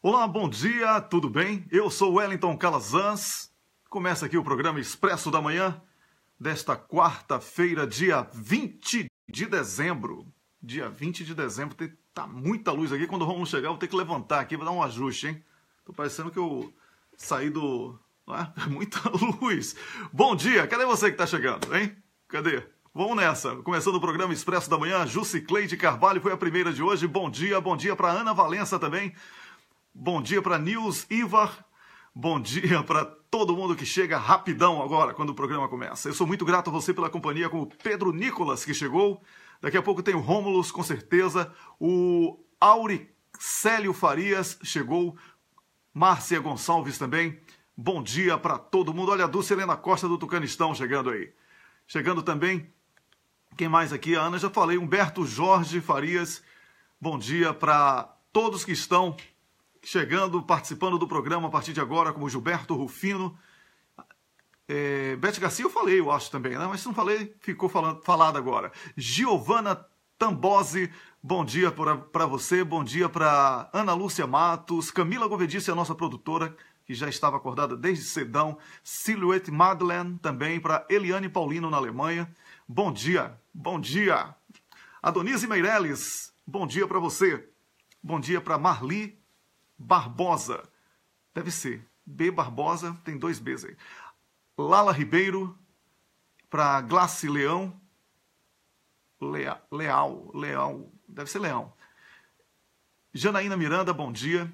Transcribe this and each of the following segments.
Olá, bom dia, tudo bem? Eu sou Wellington Calazans. Começa aqui o programa Expresso da Manhã desta quarta-feira, dia 20 de dezembro. Dia 20 de dezembro, tá muita luz aqui. Quando o Romulo chegar, eu vou ter que levantar aqui, vou dar um ajuste, hein? Tô parecendo que eu saí do... muita luz. Bom dia, cadê você que tá chegando, hein? Cadê? Vamos nessa. Começando o programa Expresso da Manhã, Jucicleide Carvalho foi a primeira de hoje. Bom dia para Ana Valença também. Bom dia para Nils Ivar. Bom dia para todo mundo que chega rapidão agora, quando o programa começa. Eu sou muito grato a você pela companhia, com o Pedro Nicolas, que chegou. Daqui a pouco tem o Rômulus, com certeza. O Auricélio Farias chegou. Márcia Gonçalves também. Bom dia para todo mundo. Olha a Dulce Helena Costa do Tucanistão chegando aí. Chegando também. Quem mais aqui? A Ana já falei. Humberto Jorge Farias. Bom dia para todos que estão chegando, participando do programa a partir de agora, como Gilberto Rufino. Bete Garcia eu falei, eu acho também, né? Mas se não falei, ficou falado agora. Giovana Tambosi, bom dia para você, bom dia para Ana Lúcia Matos, Camila Govedice, a nossa produtora, que já estava acordada desde cedão, Silhouette Madeleine, também para Eliane Paulino na Alemanha. Bom dia, bom dia. Adonise Meirelles, bom dia para você. Bom dia para Marli Barbosa, deve ser, B Barbosa, tem 2 Bs aí. Lala Ribeiro, para Glace Leão, Leal, deve ser Leão. Janaína Miranda, bom dia.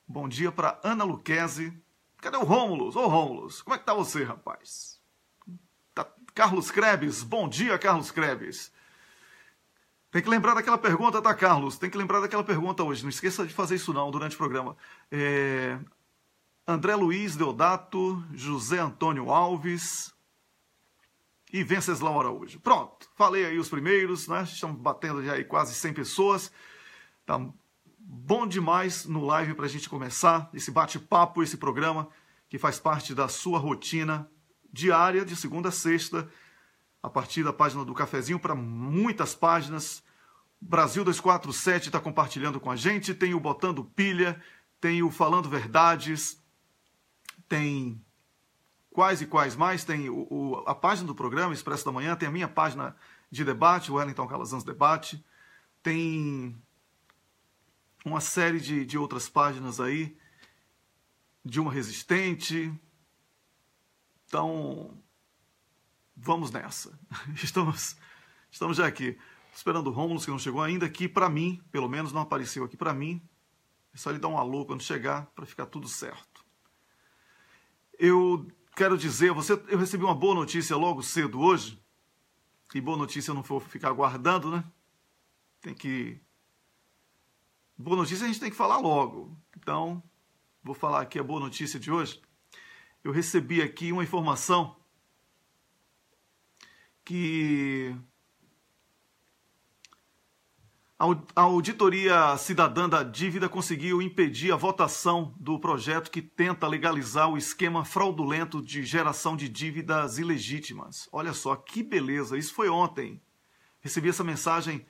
Bom dia para Ana Luquezzi. Cadê o Rômulus? Ô Rômulus, como é que tá você, rapaz? Carlos Krebs, bom dia, Carlos Krebs. Tem que lembrar daquela pergunta, tá, Carlos? Tem que lembrar daquela pergunta hoje. Não esqueça de fazer isso não, durante o programa. André Luiz Deodato, José Antônio Alves e Venceslau Araújo. Pronto, falei aí os primeiros, né? Estamos batendo já aí quase 100 pessoas. Tá bom demais no live para a gente começar esse bate-papo, esse programa que faz parte da sua rotina diária, de segunda a sexta, a partir da página do Cafezinho para muitas páginas. Brasil 247 está compartilhando com a gente, tem o Botando Pilha, tem o Falando Verdades, tem quais e quais mais, tem a página do programa Expresso da Manhã, tem a minha página de debate, o Wellington Calazans Debate, tem uma série de outras páginas aí, de uma resistente. Então, vamos nessa. Estamos já aqui, esperando o Rômulus, que não chegou ainda, aqui para mim, pelo menos não apareceu aqui para mim. É só ele dar um alô quando chegar, para ficar tudo certo. Eu quero dizer a você, eu recebi uma boa notícia logo cedo hoje, e boa notícia eu não vou ficar aguardando, né? Boa notícia a gente tem que falar logo. Então, vou falar aqui a boa notícia de hoje. Eu recebi aqui uma informação que a Auditoria Cidadã da Dívida conseguiu impedir a votação do projeto que tenta legalizar o esquema fraudulento de geração de dívidas ilegítimas. Olha só, que beleza, isso foi ontem. Recebi essa mensagem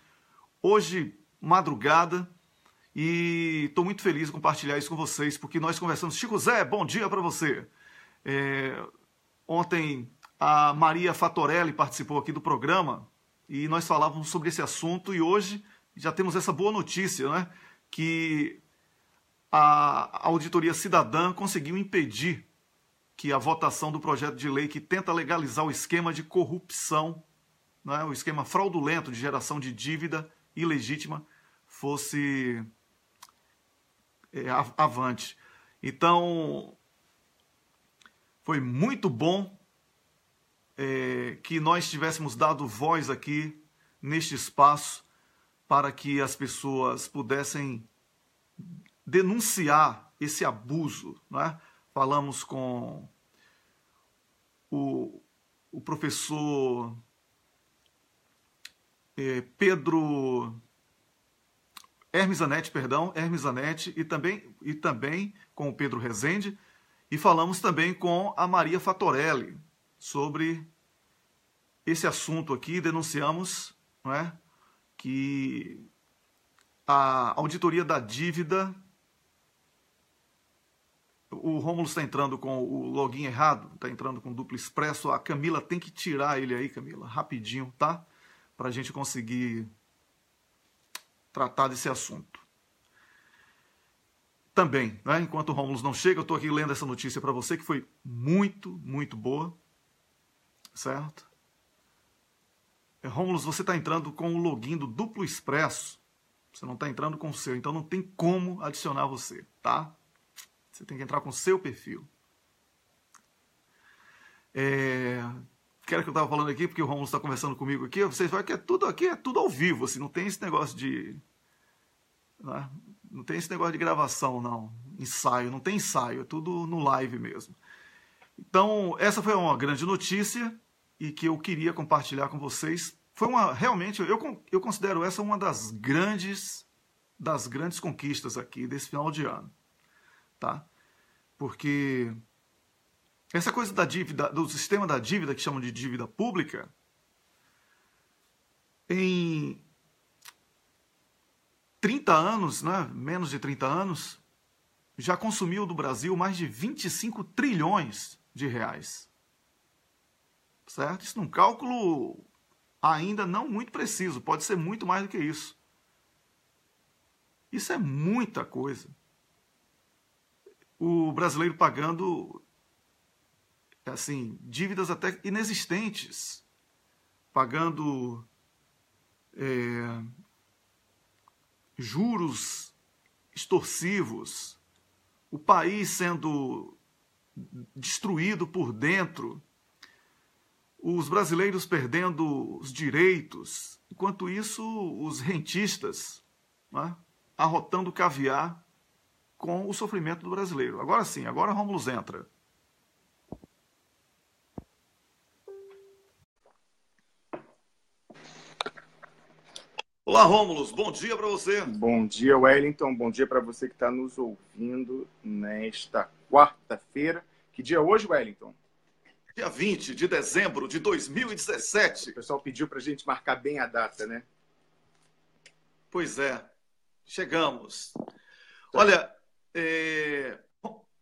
hoje, madrugada, e estou muito feliz em compartilhar isso com vocês, porque nós conversamos. Chico Zé, bom dia para você. Ontem a Maria Fatorelli participou aqui do programa e nós falávamos sobre esse assunto, e hoje já temos essa boa notícia, né? Que a Auditoria Cidadã conseguiu impedir que a votação do projeto de lei que tenta legalizar o esquema de corrupção, né? O esquema fraudulento de geração de dívida ilegítima, fosse avante. Então, foi muito bom que nós tivéssemos dado voz aqui neste espaço para que as pessoas pudessem denunciar esse abuso, né? Falamos com o professor Hermes Zanetti, e também com o Pedro Rezende, e falamos também com a Maria Fatorelli sobre esse assunto aqui. Denunciamos, não é, que a auditoria da dívida o Rômulo está entrando com o login errado, está entrando com duplo expresso. A Camila tem que tirar ele aí, Camila, rapidinho, tá? Para a gente conseguir tratar desse assunto. Também, né, enquanto o Rômulo não chega, eu estou aqui lendo essa notícia para você, que foi muito, muito boa, certo? Rômulo, você está entrando com o login do duplo expresso, você não está entrando com o seu, então não tem como adicionar você, tá? Você tem que entrar com o seu perfil. Que era que eu estava falando aqui, porque o Rômulo está conversando comigo aqui, vocês vão ver que aqui é tudo ao vivo, assim, não tem esse negócio de... Né? Não tem esse negócio de gravação, não. Ensaio, não tem ensaio, é tudo no live mesmo. Então, essa foi uma grande notícia e que eu queria compartilhar com vocês. Foi realmente, eu considero essa uma das grandes conquistas aqui desse final de ano. Tá? Porque essa coisa da dívida, do sistema da dívida, que chamam de dívida pública, em 30 anos, né, menos de 30 anos, já consumiu do Brasil mais de 25 trilhões de reais. Certo? Isso num cálculo ainda não muito preciso, pode ser muito mais do que isso. Isso é muita coisa. O brasileiro pagando, assim, dívidas até inexistentes, pagando juros extorsivos, o país sendo destruído por dentro, os brasileiros perdendo os direitos, enquanto isso os rentistas, né, arrotando caviar com o sofrimento do brasileiro. Agora sim, agora Rômulo entra. Olá, Rômulo, bom dia para você. Bom dia, Wellington. Bom dia para você que está nos ouvindo nesta quarta-feira. Que dia é hoje, Wellington? Dia 20 de dezembro de 2017. O pessoal pediu para a gente marcar bem a data, né? Pois é, chegamos. Olha,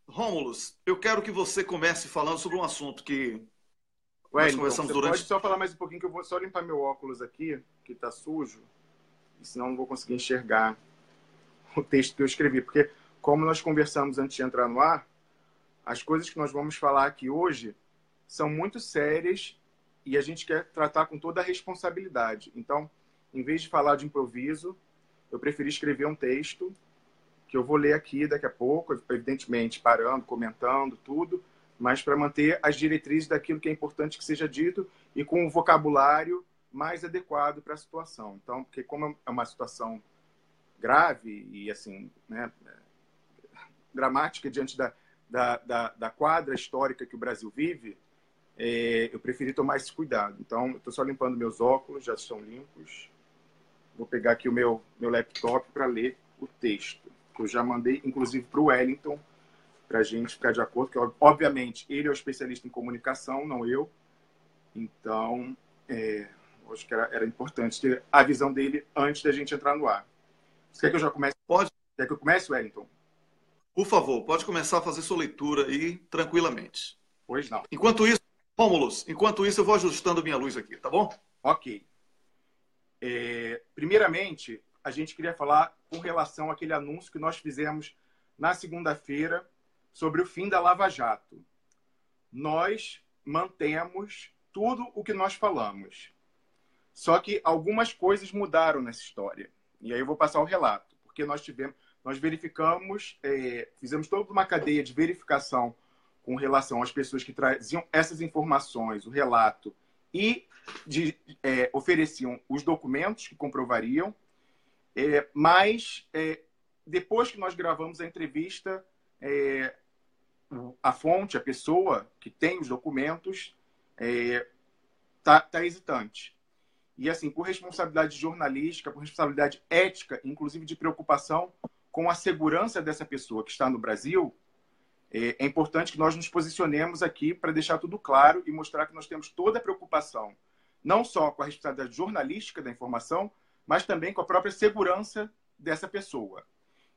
Rômulo, eu quero que você comece falando sobre um assunto que nós conversamos durante... Pode só falar mais um pouquinho, que eu vou só limpar meu óculos aqui, que está sujo. Senão não vou conseguir enxergar o texto que eu escrevi. Porque, como nós conversamos antes de entrar no ar, as coisas que nós vamos falar aqui hoje são muito sérias e a gente quer tratar com toda a responsabilidade. Então, em vez de falar de improviso, eu preferi escrever um texto que eu vou ler aqui daqui a pouco, evidentemente parando, comentando tudo, mas para manter as diretrizes daquilo que é importante que seja dito e com o vocabulário mais adequado para a situação. Então, porque como é uma situação grave e assim, né, dramática diante da quadra histórica que o Brasil vive, eu preferi tomar esse cuidado. Então, eu estou só limpando meus óculos, já estão limpos. Vou pegar aqui o meu laptop para ler o texto, que eu já mandei, inclusive, para o Wellington, para a gente ficar de acordo, que, obviamente, ele é o especialista em comunicação, não eu. Então, acho que era importante ter a visão dele antes da gente entrar no ar. Você quer que eu já comece? Pode. Quer que eu comece, Wellington? Por favor, pode começar a fazer sua leitura aí, tranquilamente. Pois não. Enquanto isso, Rômulo, eu vou ajustando minha luz aqui, tá bom? Ok. Primeiramente, a gente queria falar com relação àquele anúncio que nós fizemos na segunda-feira sobre o fim da Lava Jato. Nós mantemos tudo o que nós falamos. Só que algumas coisas mudaram nessa história. E aí eu vou passar o relato. Porque nós verificamos, fizemos toda uma cadeia de verificação com relação às pessoas que traziam essas informações, o relato, e ofereciam os documentos que comprovariam. Mas, depois que nós gravamos a entrevista, a fonte, a pessoa que tem os documentos, tá hesitante. E, assim, por responsabilidade jornalística, por responsabilidade ética, inclusive de preocupação com a segurança dessa pessoa que está no Brasil, é importante que nós nos posicionemos aqui para deixar tudo claro e mostrar que nós temos toda a preocupação, não só com a responsabilidade jornalística da informação, mas também com a própria segurança dessa pessoa.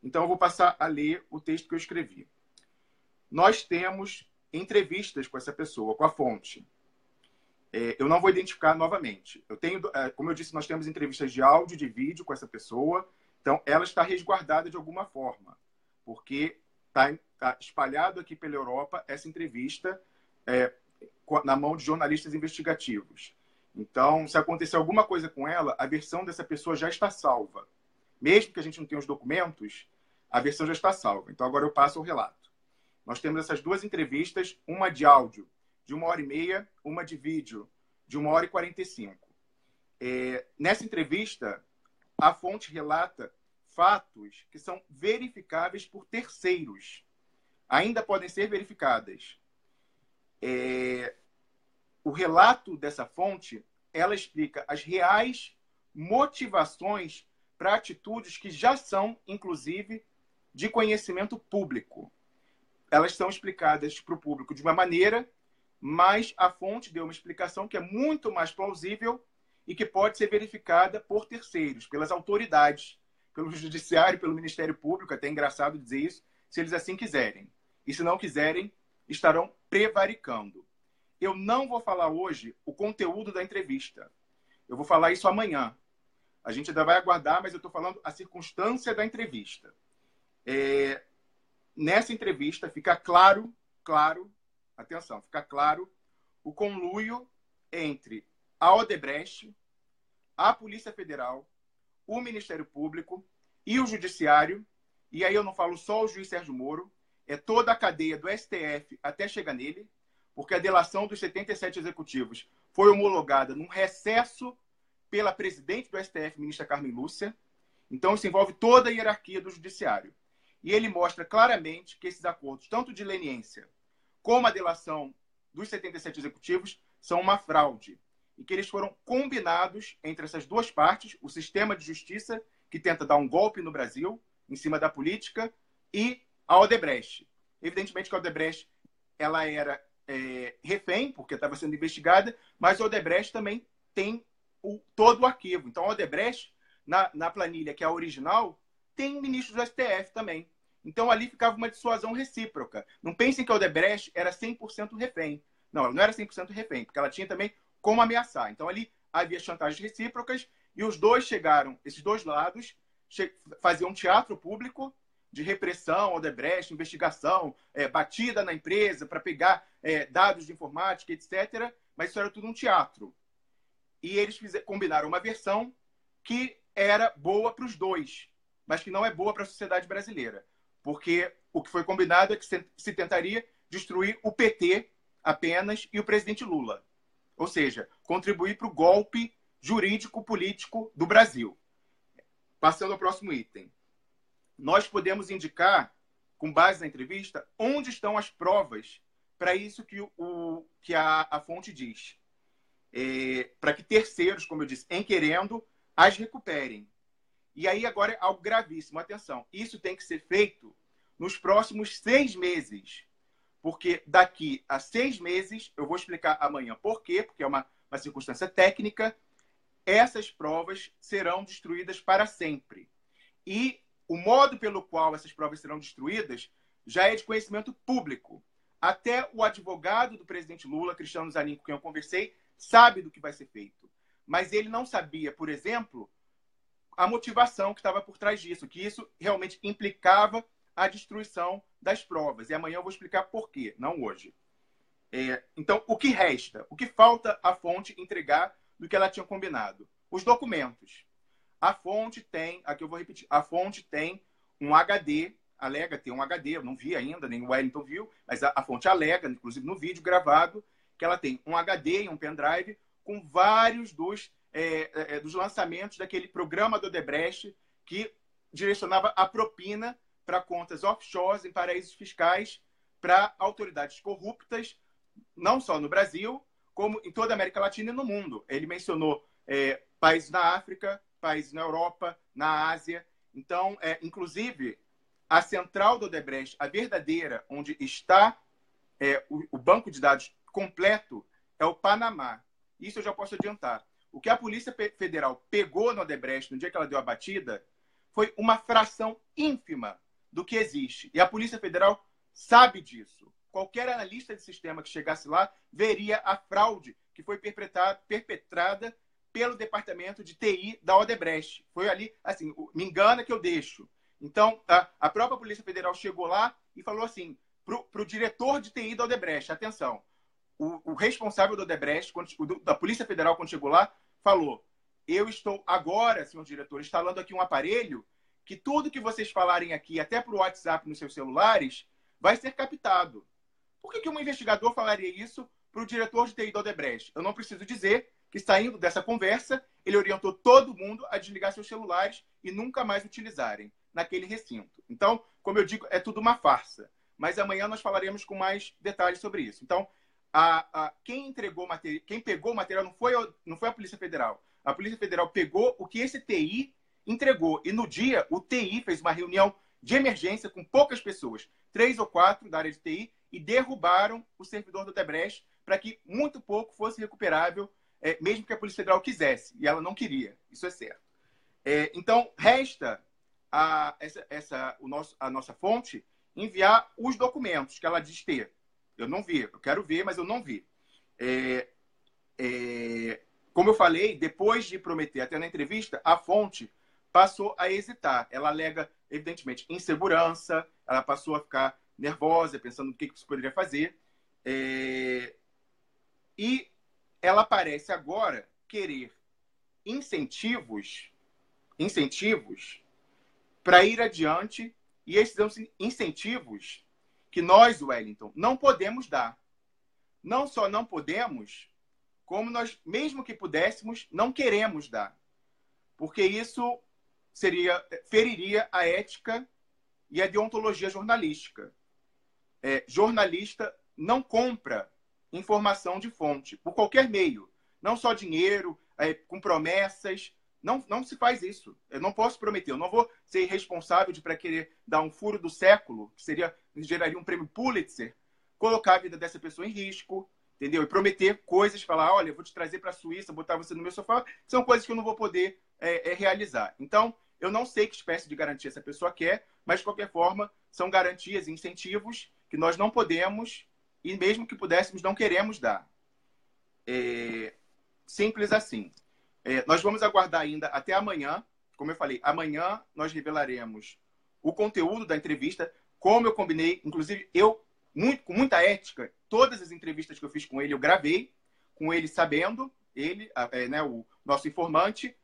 Então, eu vou passar a ler o texto que eu escrevi. nós temos entrevistas com essa pessoa, com a fonte. Eu não vou identificar novamente. Como eu disse, nós temos entrevistas de áudio, de vídeo com essa pessoa. Então, ela está resguardada de alguma forma, porque está espalhado aqui pela Europa essa entrevista na mão de jornalistas investigativos. Então, se acontecer alguma coisa com ela, a versão dessa pessoa já está salva. Mesmo que a gente não tenha os documentos, a versão já está salva. Então, agora eu passo ao relato. Nós temos essas duas entrevistas, uma de áudio de 1h30, uma de vídeo de 1h45. Nessa entrevista, a fonte relata fatos que são verificáveis por terceiros. Ainda podem ser verificadas. O relato dessa fonte, ela explica as reais motivações para atitudes que já são, inclusive, de conhecimento público. Elas são explicadas para o público de uma maneira, mas a fonte deu uma explicação que é muito mais plausível e que pode ser verificada por terceiros, pelas autoridades, pelo Judiciário, pelo Ministério Público, até é engraçado dizer isso, se eles assim quiserem. E se não quiserem, estarão prevaricando. Eu não vou falar hoje o conteúdo da entrevista. Eu vou falar isso amanhã. A gente ainda vai aguardar, mas eu estou falando a circunstância da entrevista. Nessa entrevista fica claro, atenção, fica claro o conluio entre a Odebrecht, a Polícia Federal, o Ministério Público e o Judiciário. E aí eu não falo só o juiz Sérgio Moro, é toda a cadeia do STF até chegar nele, porque a delação dos 77 executivos foi homologada num recesso pela presidente do STF, ministra Carmen Lúcia. Então, isso envolve toda a hierarquia do Judiciário. E ele mostra claramente que esses acordos, tanto de leniência como a delação dos 77 executivos, são uma fraude. E que eles foram combinados entre essas duas partes, o sistema de justiça, que tenta dar um golpe no Brasil, em cima da política, e a Odebrecht. Evidentemente que a Odebrecht ela era refém, porque estava sendo investigada, mas a Odebrecht também tem todo o arquivo. Então, a Odebrecht, na planilha, que é a original, tem ministro do STF também. Então, ali ficava uma dissuasão recíproca. Não pensem que a Odebrecht era 100% refém. Não, ela não era 100% refém, porque ela tinha também como ameaçar. Então, ali havia chantagens recíprocas e os dois chegaram, esses dois lados, faziam um teatro público de repressão, Odebrecht, investigação, batida na empresa para pegar dados de informática, etc. Mas isso era tudo um teatro. E eles combinaram uma versão que era boa para os dois, mas que não é boa para a sociedade brasileira. Porque o que foi combinado é que se tentaria destruir o PT apenas e o presidente Lula. Ou seja, contribuir para o golpe jurídico-político do Brasil. Passando ao próximo item. Nós podemos indicar, com base na entrevista, onde estão as provas para isso que a fonte diz. Para que terceiros, como eu disse, em querendo, as recuperem. E aí agora é algo gravíssimo. Atenção, isso tem que ser feito nos próximos 6 meses. Porque daqui a 6 meses, eu vou explicar amanhã por quê, porque é uma circunstância técnica, essas provas serão destruídas para sempre. E o modo pelo qual essas provas serão destruídas já é de conhecimento público. Até o advogado do presidente Lula, Cristiano Zanin, com quem eu conversei, sabe do que vai ser feito. Mas ele não sabia, por exemplo, a motivação que estava por trás disso, que isso realmente implicava a destruição das provas. E amanhã eu vou explicar por quê, não hoje. Então, o que resta? O que falta a fonte entregar do que ela tinha combinado? Os documentos. A fonte tem, aqui eu vou repetir, a fonte tem um HD, alega ter um HD, eu não vi ainda, nem o Wellington viu, mas a fonte alega, inclusive no vídeo gravado, que ela tem um HD e um pendrive com vários dos lançamentos daquele programa do Odebrecht que direcionava a propina para contas offshores em paraísos fiscais para autoridades corruptas, não só no Brasil, como em toda a América Latina e no mundo. Ele mencionou países na África, países na Europa, na Ásia. Então, inclusive, a central do Odebrecht, a verdadeira, onde está o banco de dados completo, é o Panamá. Isso eu já posso adiantar. O que a Polícia Federal pegou no Odebrecht no dia que ela deu a batida foi uma fração ínfima do que existe. E a Polícia Federal sabe disso. Qualquer analista de sistema que chegasse lá veria a fraude que foi perpetrada pelo departamento de TI da Odebrecht. Foi ali, assim, me engana que eu deixo. Então, a própria Polícia Federal chegou lá e falou assim, para o diretor de TI da Odebrecht, atenção, o responsável da Odebrecht, da Polícia Federal, quando chegou lá, falou, eu estou agora, senhor diretor, instalando aqui um aparelho que tudo que vocês falarem aqui, até para o WhatsApp nos seus celulares, vai ser captado. Por que um investigador falaria isso para o diretor de TI da Odebrecht? Eu não preciso dizer que, saindo dessa conversa, ele orientou todo mundo a desligar seus celulares e nunca mais utilizarem naquele recinto. Então, como eu digo, é tudo uma farsa. Mas amanhã nós falaremos com mais detalhes sobre isso. Então, quem pegou o material não foi a Polícia Federal. A Polícia Federal pegou o que esse TI entregou. E no dia, o TI fez uma reunião de emergência com poucas pessoas, 3 ou 4 da área de TI, e derrubaram o servidor do Odebrecht para que muito pouco fosse recuperável, mesmo que a Polícia Federal quisesse. E ela não queria, isso é certo. Então, resta a nossa fonte enviar os documentos que ela diz ter. Eu não vi, eu quero ver, mas eu não vi. Como eu falei, depois de prometer até na entrevista, a fonte passou a hesitar. Ela alega, evidentemente, insegurança, ela passou a ficar nervosa, pensando no que isso poderia fazer. E ela parece agora querer incentivos para ir adiante, e esses são incentivos que nós, Wellington, não podemos dar. Não só não podemos, como nós, mesmo que pudéssemos, não queremos dar. Porque isso feriria a ética e a deontologia jornalística. Jornalista não compra informação de fonte, por qualquer meio. Não só dinheiro, com promessas. Não se faz isso. Eu não posso prometer. Eu não vou ser irresponsável para querer dar um furo do século, que geraria um prêmio Pulitzer, colocar a vida dessa pessoa em risco, entendeu? E prometer coisas, falar, olha, eu vou te trazer para a Suíça, botar você no meu sofá, são coisas que eu não vou poder realizar. Então, eu não sei que espécie de garantia essa pessoa quer, mas, de qualquer forma, são garantias e incentivos que nós não podemos, e mesmo que pudéssemos, não queremos dar. Simples assim. Nós vamos aguardar ainda até amanhã. Como eu falei, amanhã nós revelaremos o conteúdo da entrevista, como eu combinei. Inclusive, com muita ética, todas as entrevistas que eu fiz com ele, eu gravei, com ele sabendo, o nosso informante,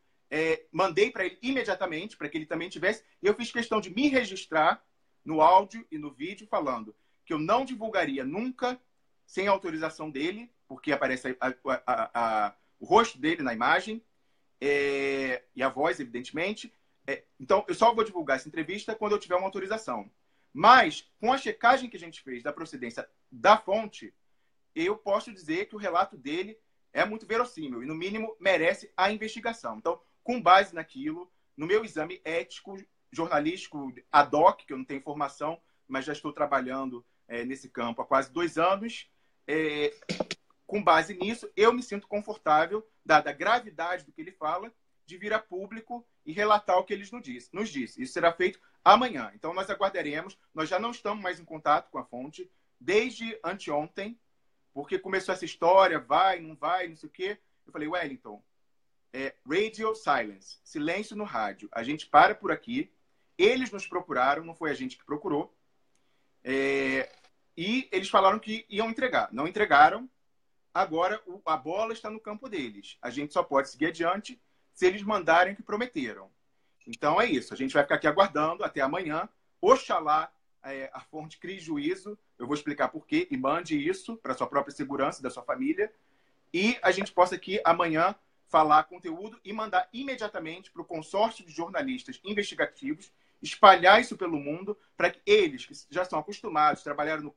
mandei para ele imediatamente, para que ele também tivesse, e eu fiz questão de me registrar no áudio e no vídeo, falando que eu não divulgaria nunca sem autorização dele, porque aparece o rosto dele na imagem, e a voz, evidentemente. Então, eu só vou divulgar essa entrevista quando eu tiver uma autorização. Mas, com a checagem que a gente fez da procedência da fonte, eu posso dizer que o relato dele é muito verossímil e, no mínimo, merece a investigação. Então, com base naquilo, no meu exame ético, jornalístico, ad hoc, que eu não tenho formação, mas já estou trabalhando nesse campo há quase 2 anos, com base nisso, eu me sinto confortável, dada a gravidade do que ele fala, de vir a público e relatar o que ele nos disse. Isso será feito amanhã. Então, nós aguardaremos. Nós já não estamos mais em contato com a fonte desde anteontem, porque começou essa história, vai, não sei o quê. Eu falei, Wellington, radio silence, silêncio no rádio. A gente para por aqui. Eles nos procuraram, não foi a gente que procurou. E eles falaram que iam entregar. Não entregaram. Agora, a bola está no campo deles. A gente só pode seguir adiante se eles mandarem o que prometeram. Então, é isso. A gente vai ficar aqui aguardando até amanhã. Oxalá a fonte crie juízo. Eu vou explicar por quê e mande isso para sua própria segurança e da sua família. E a gente possa aqui amanhã falar conteúdo e mandar imediatamente para o consórcio de jornalistas investigativos, espalhar isso pelo mundo, para que eles, que já estão acostumados, trabalharam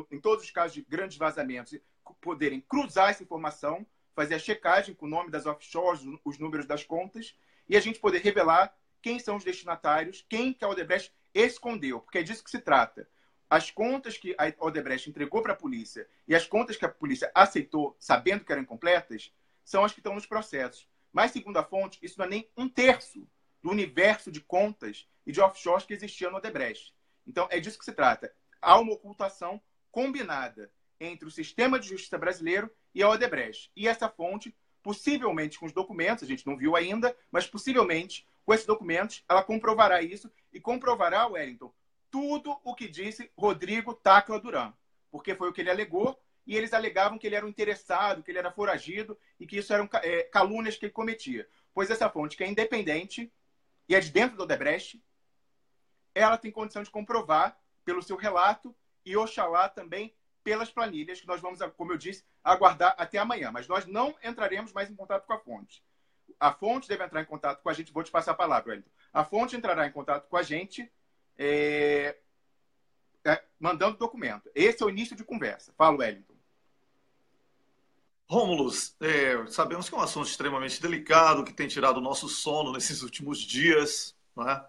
em todos os casos de grandes vazamentos, poderem cruzar essa informação, fazer a checagem com o nome das offshores, os números das contas, e a gente poder revelar quem são os destinatários, quem que a Odebrecht escondeu, porque é disso que se trata. As contas que a Odebrecht entregou para a polícia e as contas que a polícia aceitou, sabendo que eram incompletas, são as que estão nos processos. Mas, segundo a fonte, isso não é nem 1/3 do universo de contas e de offshores que existia no Odebrecht. Então, é disso que se trata. há uma ocultação combinada entre o sistema de justiça brasileiro e a Odebrecht. E essa fonte, possivelmente com os documentos, a gente não viu ainda, mas possivelmente com esses documentos, ela comprovará isso e comprovará, Wellington, tudo o que disse Rodrigo Tacla Duran, porque foi o que ele alegou, e eles alegavam que ele era um interessado, que ele era foragido e que isso eram calúnias que ele cometia. Pois essa fonte, que é independente e é de dentro do Odebrecht, ela tem condição de comprovar pelo seu relato e, oxalá, também pelas planilhas, que nós vamos, como eu disse, aguardar até amanhã. Mas nós não entraremos mais em contato com a fonte. A fonte deve entrar em contato com a gente. Vou te passar a palavra, Wellington. A fonte entrará em contato com a gente mandando documento. Esse é o início de conversa. Fala, Wellington. Rômulus, sabemos que é um assunto extremamente delicado, que tem tirado o nosso sono nesses últimos dias, né?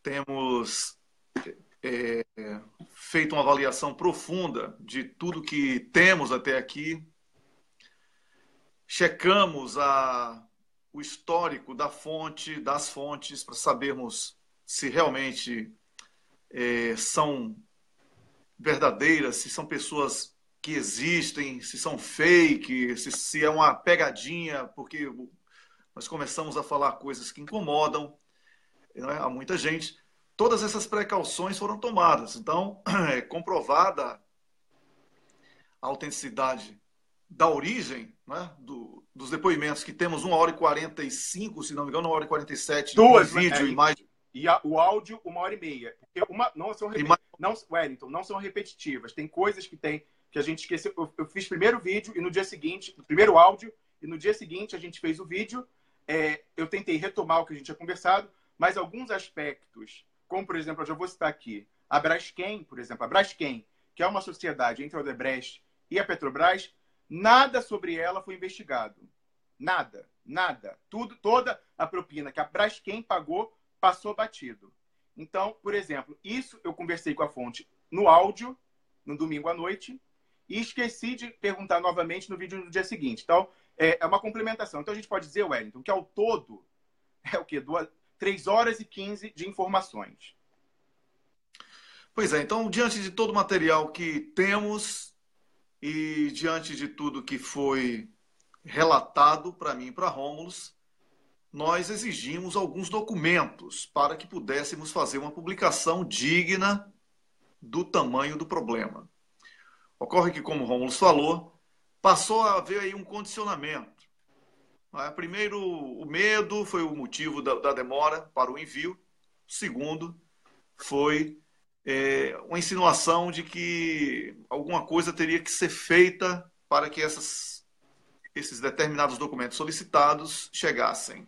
Temos feito uma avaliação profunda de tudo que temos até aqui. Checamos o histórico das fontes, para sabermos se realmente são verdadeiras, se são pessoas que existem, se são fake, se é uma pegadinha, porque nós começamos a falar coisas que incomodam, né, a muita gente. Todas essas precauções foram tomadas. Então, é comprovada a autenticidade da origem, né, dos depoimentos, que temos 1h45, se não me engano, 1h47 Duas, de vídeo e mais... E o áudio, 1h30. Wellington, não são repetitivas. Tem coisas que a gente esqueceu. Eu fiz primeiro vídeo e no dia seguinte, primeiro áudio, e no dia seguinte a gente fez o vídeo. Eu tentei retomar o que a gente tinha conversado, mas alguns aspectos, como por exemplo, eu já vou citar aqui, a Braskem, por exemplo, a Braskem, que é uma sociedade entre a Odebrecht e a Petrobras, nada sobre ela foi investigado. Nada. Toda a propina que a Braskem pagou passou batido. Então, por exemplo, isso eu conversei com a fonte no áudio, no domingo à noite, e esqueci de perguntar novamente no vídeo no dia seguinte. Então, é uma complementação. Então, a gente pode dizer, Wellington, que ao todo é o quê? 3h15 de informações. Pois é, então, diante de todo o material que temos e diante de tudo que foi relatado para mim e para Rômulus, nós exigimos alguns documentos para que pudéssemos fazer uma publicação digna do tamanho do problema. Ocorre que, como o Rômulus falou, passou a haver aí um condicionamento. Primeiro, o medo foi o motivo da demora para o envio. Segundo, foi uma insinuação de que alguma coisa teria que ser feita para que esses determinados documentos solicitados chegassem.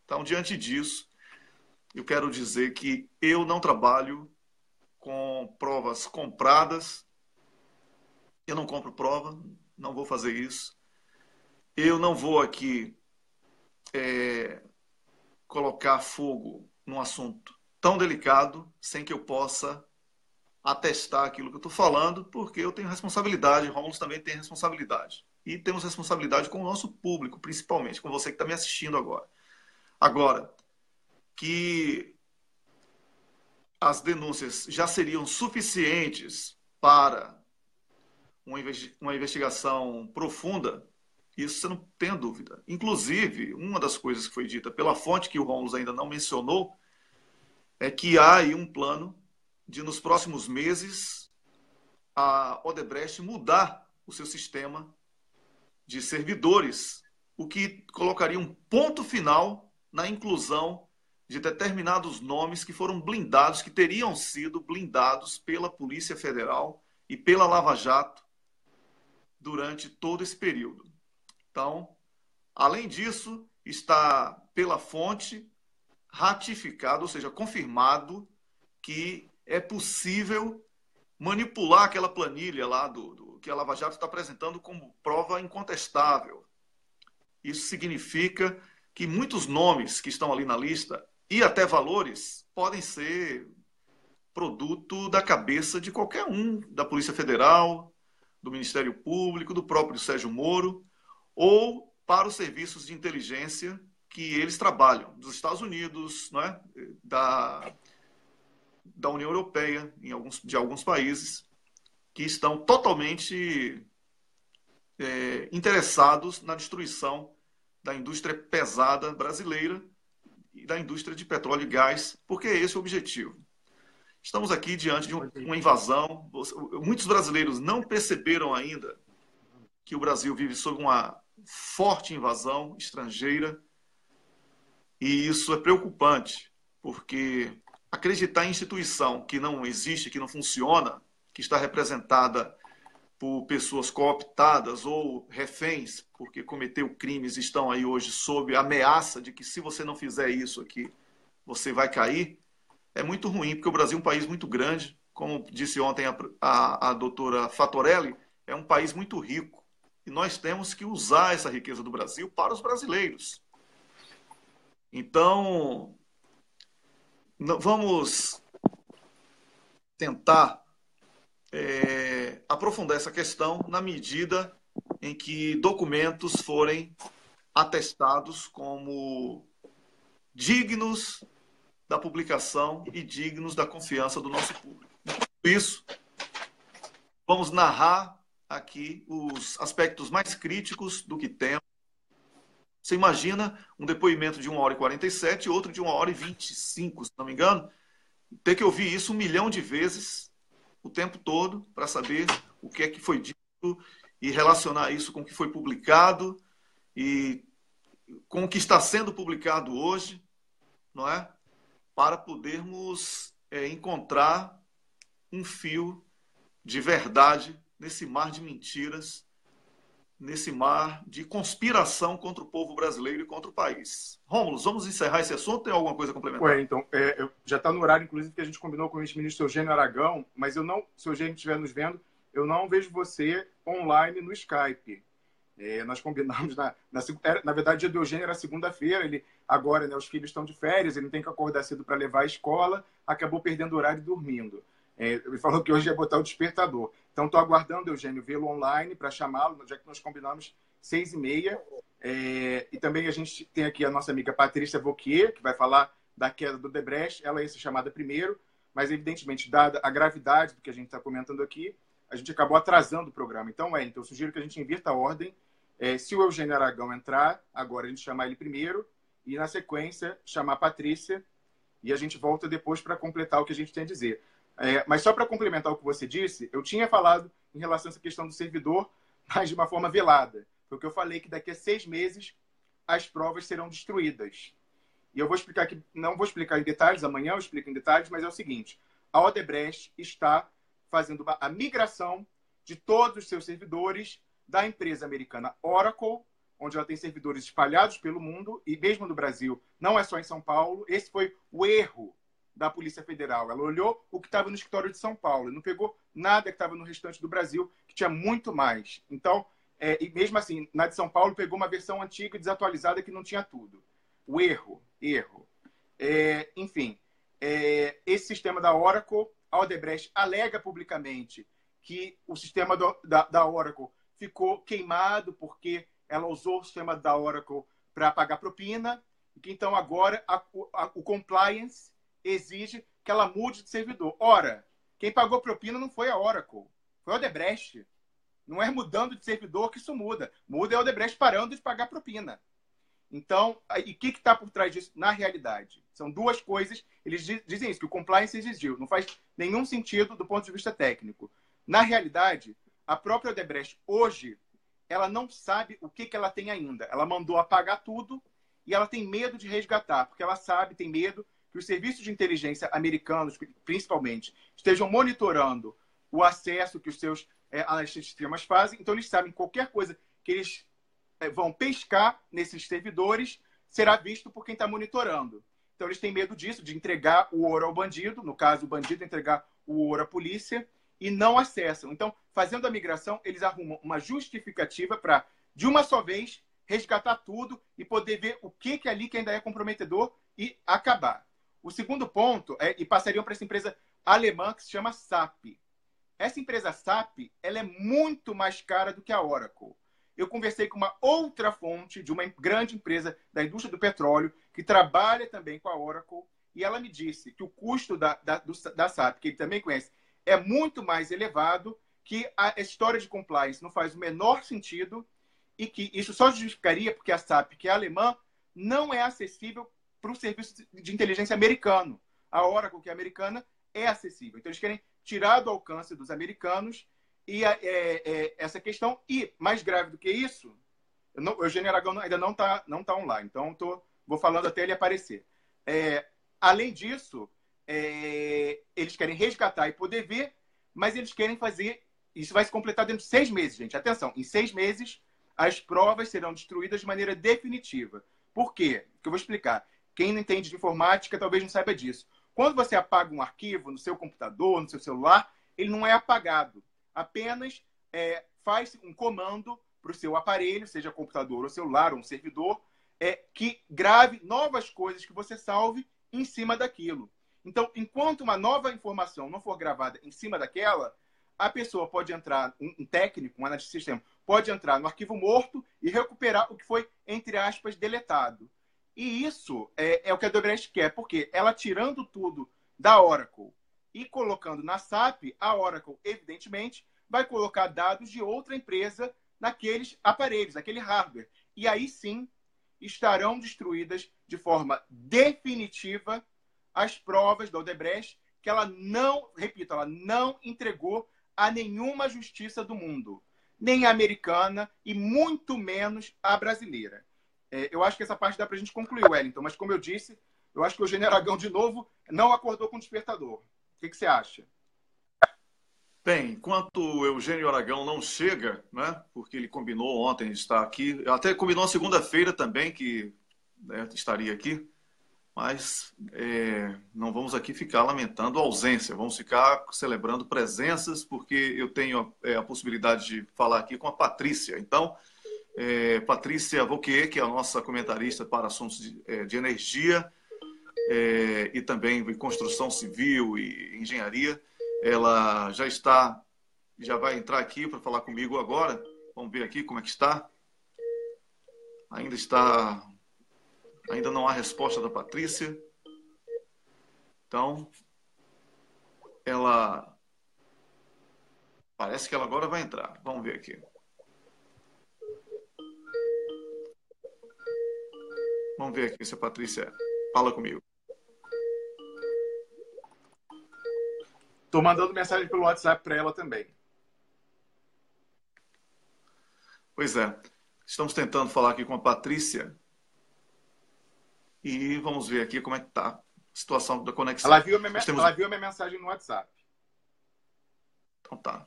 Então, diante disso, eu quero dizer que eu não trabalho com provas compradas. Eu não compro prova, não vou fazer isso. Eu não vou aqui colocar fogo num assunto tão delicado sem que eu possa atestar aquilo que eu estou falando, porque eu tenho responsabilidade, Rômulus também tem responsabilidade. E temos responsabilidade com o nosso público, principalmente, com você que está me assistindo agora. Agora, que as denúncias já seriam suficientes para uma investigação profunda, isso você não tem dúvida. Inclusive, uma das coisas que foi dita pela fonte, que o Rômulus ainda não mencionou, é que há aí um plano de, nos próximos meses, a Odebrecht mudar o seu sistema de servidores, o que colocaria um ponto final na inclusão de determinados nomes que foram blindados, que teriam sido blindados pela Polícia Federal e pela Lava Jato durante todo esse período. Então, além disso, está pela fonte ratificado, ou seja, confirmado que é possível manipular aquela planilha lá que a Lava Jato está apresentando como prova incontestável. Isso significa que muitos nomes que estão ali na lista e até valores podem ser produto da cabeça de qualquer um, da Polícia Federal, do Ministério Público, do próprio Sérgio Moro, ou para os serviços de inteligência que eles trabalham, dos Estados Unidos, não é? da União Europeia, de alguns países, que estão totalmente interessados na destruição da indústria pesada brasileira e da indústria de petróleo e gás, porque é esse o objetivo. Estamos aqui diante de uma invasão. Muitos brasileiros não perceberam ainda que o Brasil vive sob uma forte invasão estrangeira, e isso é preocupante, porque acreditar em instituição que não existe, que não funciona, que está representada por pessoas cooptadas ou reféns, porque cometeu crimes, estão aí hoje sob a ameaça de que se você não fizer isso aqui, você vai cair, é muito ruim, porque o Brasil é um país muito grande, como disse ontem a doutora Fatorelli, é um país muito rico, e nós temos que usar essa riqueza do Brasil para os brasileiros. Então, vamos tentar aprofundar essa questão na medida em que documentos forem atestados como dignos da publicação e dignos da confiança do nosso público. Por isso, vamos narrar aqui os aspectos mais críticos do que temos. Você imagina um depoimento de 1h47 e outro de 1h25, se não me engano, ter que ouvir isso 1 milhão de vezes o tempo todo para saber o que é que foi dito e relacionar isso com o que foi publicado e com o que está sendo publicado hoje, não é? Para podermos encontrar um fio de verdade nesse mar de mentiras, nesse mar de conspiração contra o povo brasileiro e contra o país. Rômulo, vamos encerrar esse assunto? Tem alguma coisa a complementar? Então, já está no horário, inclusive, que a gente combinou com o ex-ministro Eugênio Aragão, mas eu não, se o Eugênio estiver nos vendo, eu não vejo você online no Skype. Nós combinamos, na verdade, o dia do Eugênio era segunda-feira, ele agora, né, os filhos estão de férias, ele tem que acordar cedo para levar à escola, acabou perdendo o horário e dormindo. Ele falou que hoje ia botar o despertador. Então, estou aguardando, Eugênio, vê-lo online para chamá-lo, já que nós combinamos 6h30. E também a gente tem aqui a nossa amiga Patrícia Vauquier, que vai falar da queda do Odebrecht. Ela ia ser chamada primeiro, mas, evidentemente, dada a gravidade do que a gente está comentando aqui, a gente acabou atrasando o programa. Então, eu sugiro que a gente invirta a ordem. Se o Eugênio Aragão entrar, agora a gente chamar ele primeiro, e, na sequência, chamar a Patrícia, e a gente volta depois para completar o que a gente tem a dizer. Mas só para complementar o que você disse, eu tinha falado em relação a essa questão do servidor, mas de uma forma velada. Porque eu falei que daqui a 6 meses as provas serão destruídas. E eu vou explicar aqui, não vou explicar em detalhes, amanhã eu explico em detalhes, mas é o seguinte: a Odebrecht está fazendo a migração de todos os seus servidores da empresa americana Oracle, onde ela tem servidores espalhados pelo mundo, e mesmo no Brasil, não é só em São Paulo. Esse foi o erro da Polícia Federal. Ela olhou o que estava no escritório de São Paulo, não pegou nada que estava no restante do Brasil, que tinha muito mais. Então, e mesmo assim, na de São Paulo pegou uma versão antiga e desatualizada que não tinha tudo. O erro. Enfim, esse sistema da Oracle, a Odebrecht alega publicamente que o sistema da Oracle ficou queimado porque ela usou o sistema da Oracle para pagar propina, e que então agora o compliance exige que ela mude de servidor. Ora, quem pagou propina não foi a Oracle, foi a Odebrecht. Não é mudando de servidor que isso muda. Muda é a Odebrecht parando de pagar propina. Então, e o que está por trás disso na realidade? São duas coisas. Eles dizem isso, que o compliance exigiu. Não faz nenhum sentido do ponto de vista técnico. Na realidade, a própria Odebrecht, hoje, ela não sabe o que ela tem ainda. Ela mandou apagar tudo e ela tem medo de resgatar, porque ela sabe, tem medo que os serviços de inteligência americanos, principalmente, estejam monitorando o acesso que os seus analistas de sistemas fazem. Então, eles sabem que qualquer coisa que eles vão pescar nesses servidores será visto por quem está monitorando. Então, eles têm medo disso, de entregar o ouro ao bandido, no caso, o bandido entregar o ouro à polícia, e não acessam. Então, fazendo a migração, eles arrumam uma justificativa para, de uma só vez, resgatar tudo e poder ver o que ali que ainda é comprometedor e acabar. O segundo ponto e passariam para essa empresa alemã que se chama SAP. Essa empresa SAP, ela é muito mais cara do que a Oracle. Eu conversei com uma outra fonte de uma grande empresa da indústria do petróleo que trabalha também com a Oracle, e ela me disse que o custo da SAP, que ele também conhece, é muito mais elevado, que a história de compliance não faz o menor sentido e que isso só justificaria porque a SAP, que é alemã, não é acessível para o serviço de inteligência americano. A Oracle, que é americana, é acessível. Então, eles querem tirar do alcance dos americanos e essa questão. E, mais grave do que isso, o Eugênio Aragão ainda não tá online, então vou falando até ele aparecer. Além disso, eles querem resgatar e poder ver, mas eles querem fazer... Isso vai se completar dentro de 6 meses, gente. Atenção, em 6 meses, as provas serão destruídas de maneira definitiva. Por quê? Que eu vou explicar. Quem não entende de informática talvez não saiba disso. Quando você apaga um arquivo no seu computador, no seu celular, ele não é apagado. Apenas faz um comando para o seu aparelho, seja computador ou celular ou um servidor, que grave novas coisas que você salve em cima daquilo. Então, enquanto uma nova informação não for gravada em cima daquela, a pessoa pode entrar, um técnico, um analista de sistema, pode entrar no arquivo morto e recuperar o que foi, entre aspas, deletado. E isso é o que a Odebrecht quer, porque ela tirando tudo da Oracle e colocando na SAP, a Oracle, evidentemente, vai colocar dados de outra empresa naqueles aparelhos, naquele hardware. E aí sim estarão destruídas de forma definitiva as provas da Odebrecht, que ela não, repito, ela não entregou a nenhuma justiça do mundo, nem a americana e muito menos a brasileira. Eu acho que essa parte dá para a gente concluir, Wellington, mas como eu disse, eu acho que o Eugênio Aragão, de novo, não acordou com o despertador. O que você acha? Bem, enquanto o Eugênio Aragão não chega, né, porque ele combinou ontem de estar aqui, até combinou na segunda-feira também que estaria aqui, mas não vamos aqui ficar lamentando a ausência, vamos ficar celebrando presenças, porque eu tenho a possibilidade de falar aqui com a Patrícia. Então, Patrícia Vauquier, que é a nossa comentarista para assuntos de energia e também de construção civil e engenharia, ela já vai entrar aqui para falar comigo agora. Vamos ver aqui como é que está. Ainda não há resposta da Patrícia. Então, parece que ela agora vai entrar. Vamos ver aqui. Vamos ver aqui se a Patrícia fala comigo. Estou mandando mensagem pelo WhatsApp para ela também. Pois é. Estamos tentando falar aqui com a Patrícia. E vamos ver aqui como é que está a situação da conexão. Ela viu a minha mensagem no WhatsApp. Então tá.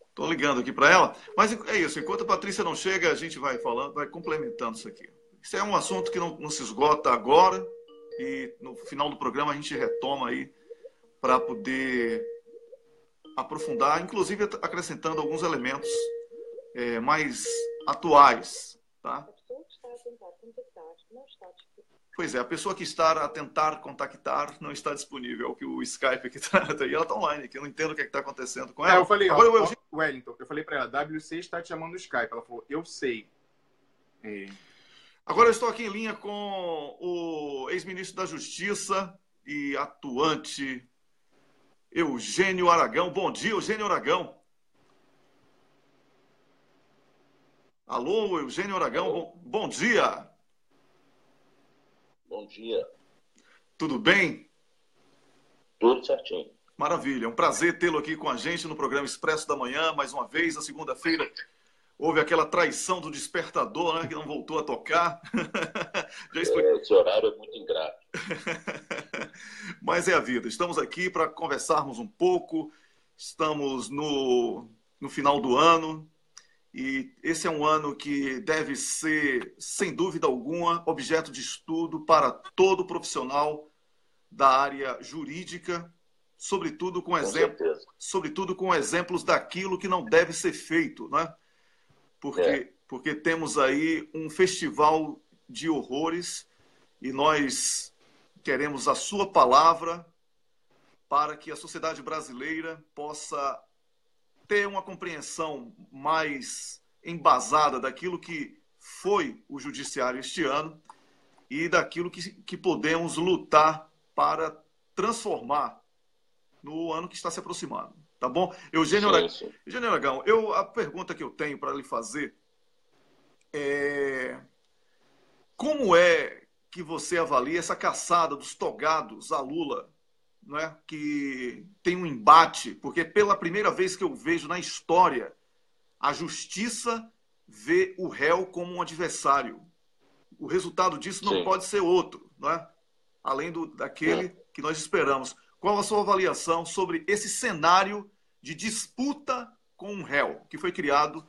Estou ligando aqui para ela. Mas é isso. Enquanto a Patrícia não chega, a gente vai falando, vai complementando isso aqui. Isso é um assunto que não se esgota agora. E no final do programa a gente retoma aí para poder aprofundar, inclusive acrescentando alguns elementos mais atuais, tá? Pois é, a pessoa que está a tentar contactar não está disponível, é o que o Skype aqui trata, e ela está online aqui, eu não entendo o que está acontecendo com ela. Eu falei, Wellington, eu falei para ela, WC está te chamando no Skype, ela falou, eu sei. Agora eu estou aqui em linha com o ex-ministro da Justiça e atuante Eugênio Aragão. Bom dia, Eugênio Aragão. Alô, Eugênio Aragão, Alô. Bom dia. Bom dia. Tudo bem? Tudo certinho. Maravilha, é um prazer tê-lo aqui com a gente no programa Expresso da Manhã, mais uma vez, na segunda-feira. Houve aquela traição do despertador, né, que não voltou a tocar. Esse horário é muito ingrato. Mas é a vida. Estamos aqui para conversarmos um pouco. Estamos no final do ano. E esse é um ano que deve ser, sem dúvida alguma, objeto de estudo para todo profissional da área jurídica, sobretudo com exemplos daquilo que não deve ser feito, né? Porque temos aí um festival de horrores e nós queremos a sua palavra para que a sociedade brasileira possa ter uma compreensão mais embasada daquilo que foi o judiciário este ano e daquilo que podemos lutar para transformar no ano que está se aproximando. Tá bom? Eugênio Aragão, a pergunta que eu tenho para lhe fazer é: como é que você avalia essa caçada dos togados a Lula, não é? Que tem um embate, porque pela primeira vez que eu vejo na história, a justiça vê o réu como um adversário. O resultado disso não pode ser outro, não é? Além daquele que nós esperamos. Qual a sua avaliação sobre esse cenário de disputa com um réu que foi criado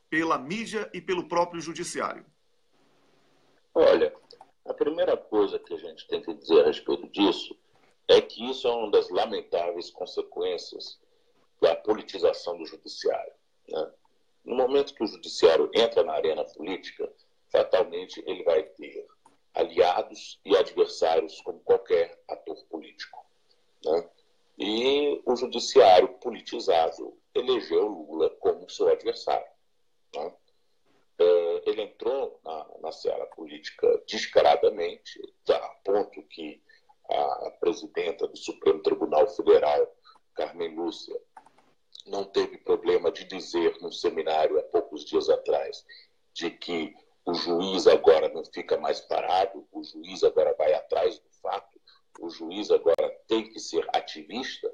pela mídia e pelo próprio judiciário? Olha, a primeira coisa que a gente tem que dizer a respeito disso é que isso é uma das lamentáveis consequências da politização do judiciário, né? No momento que o judiciário entra na arena política, fatalmente ele vai ter aliados e adversários como qualquer ator político, né? E o judiciário politizado elegeu Lula como seu adversário, né? Ele entrou na seara política descaradamente, a ponto que a presidenta do Supremo Tribunal Federal, Carmen Lúcia, não teve problema de dizer num seminário há poucos dias atrás de que o juiz agora não fica mais parado, o juiz agora vai atrás do fato, o juiz agora tem que ser ativista,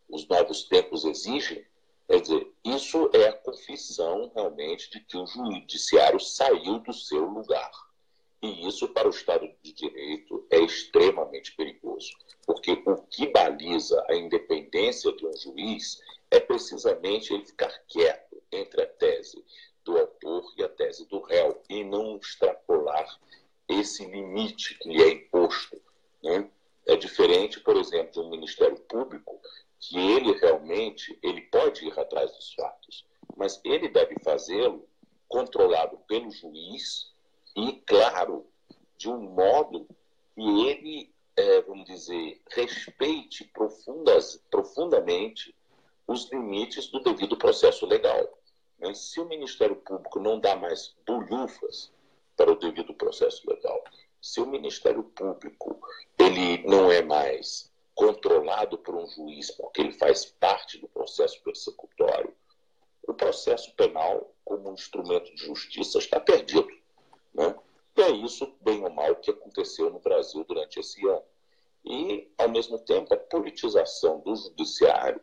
os novos tempos exigem. Quer dizer, isso é a confissão realmente de que o judiciário saiu do seu lugar. E isso, para o Estado de Direito, é extremamente perigoso. Porque o que baliza a independência de um juiz é precisamente ele ficar quieto entre a tese do autor e a tese do réu, e não extrapolar esse limite que lhe é imposto, né? É diferente, por exemplo, de um Ministério Público, que ele realmente pode ir atrás dos fatos, mas ele deve fazê-lo controlado pelo juiz e, claro, de um modo que ele, vamos dizer, respeite profundamente os limites do devido processo legal. Mas se o Ministério Público não dá mais bolhufas para o devido processo legal, se o Ministério Público ele não é mais controlado por um juiz porque ele faz parte do processo persecutório, o processo penal, como um instrumento de justiça, está perdido, né? E é isso, bem ou mal, que aconteceu no Brasil durante esse ano. E, ao mesmo tempo, a politização do judiciário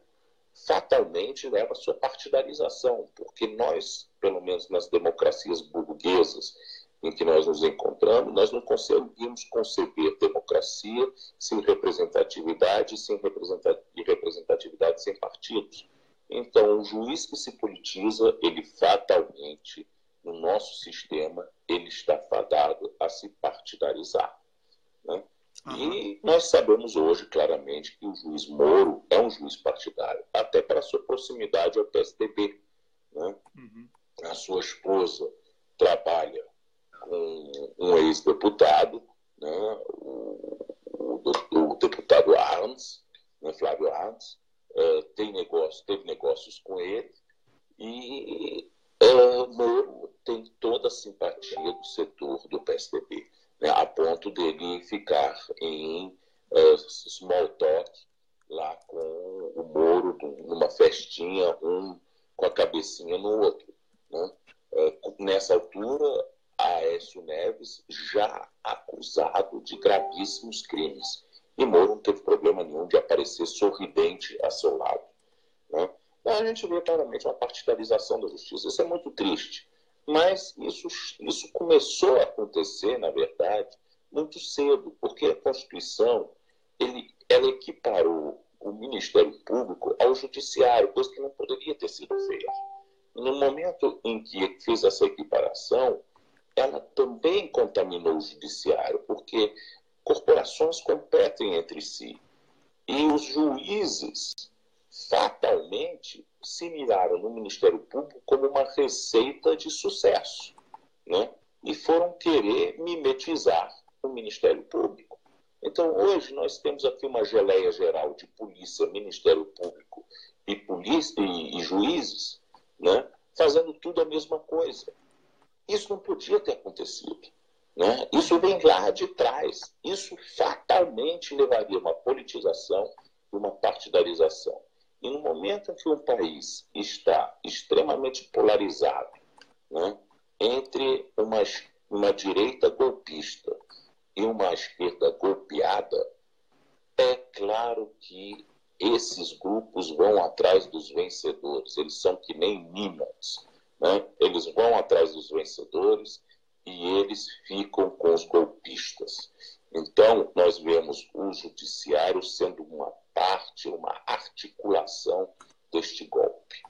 fatalmente leva à sua partidarização, porque nós, pelo menos nas democracias burguesas em que nós nos encontramos, nós não conseguimos conceber democracia sem representatividade, e representatividade sem partidos. Então, o juiz que se politiza, ele fatalmente, no nosso sistema, ele está fadado a se partidarizar, né? E nós sabemos hoje claramente que o juiz Moro é um juiz partidário, até pela sua proximidade ao PSDB, né? A sua esposa trabalha com um ex-deputado, né? o deputado Arns, né? Flávio Arns, teve negócios com ele, e Moro tem toda a simpatia do setor do PSDB, né, a ponto dele ficar em small talk lá com o Moro, numa festinha, um com a cabecinha no outro, né? Nessa altura, Aécio Neves já acusado de gravíssimos crimes. E Moro não teve problema nenhum de aparecer sorridente a seu lado, né? Então, a gente vê claramente uma partidarização da justiça. Isso é muito triste. Mas isso começou a acontecer, na verdade, muito cedo, porque a Constituição ela equiparou o Ministério Público ao Judiciário, coisa que não poderia ter sido feita. No momento em que fez essa equiparação, ela também contaminou o Judiciário, porque corporações competem entre si. E os juízes, fatalmente, se miraram no Ministério Público como uma receita de sucesso, né? E foram querer mimetizar o Ministério Público. Então, hoje, nós temos aqui uma geleia geral de polícia, Ministério Público e juízes, né? Fazendo tudo a mesma coisa. Isso não podia ter acontecido, né? Isso vem lá de trás. Isso fatalmente levaria a uma politização e uma partidarização. E no momento em que um país está extremamente polarizado, né, entre uma direita golpista e uma esquerda golpeada, é claro que esses grupos vão atrás dos vencedores. Eles são que nem Minas, né? Eles vão atrás dos vencedores e eles ficam com os golpistas. Então, nós vemos o judiciário sendo uma parte, uma articulação deste golpe.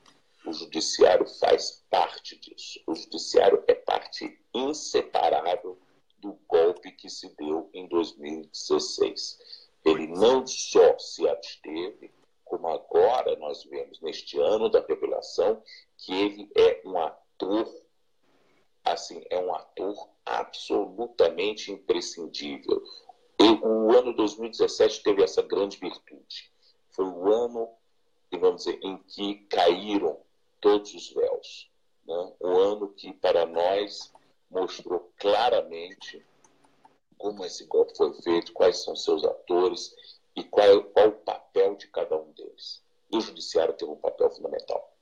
O judiciário faz parte disso. O judiciário é parte inseparável do golpe que se deu em 2016. Ele não só se absteve, como agora nós vemos neste ano da revelação, que ele é um ator, assim, é um ator absolutamente imprescindível. E o ano 2017 teve essa grande virtude. Foi o ano, vamos dizer, em que caíram todos os véus, né? O ano que, para nós, mostrou claramente como esse golpe foi feito, quais são seus atores e qual o papel de cada um deles. E o judiciário teve um papel fundamental.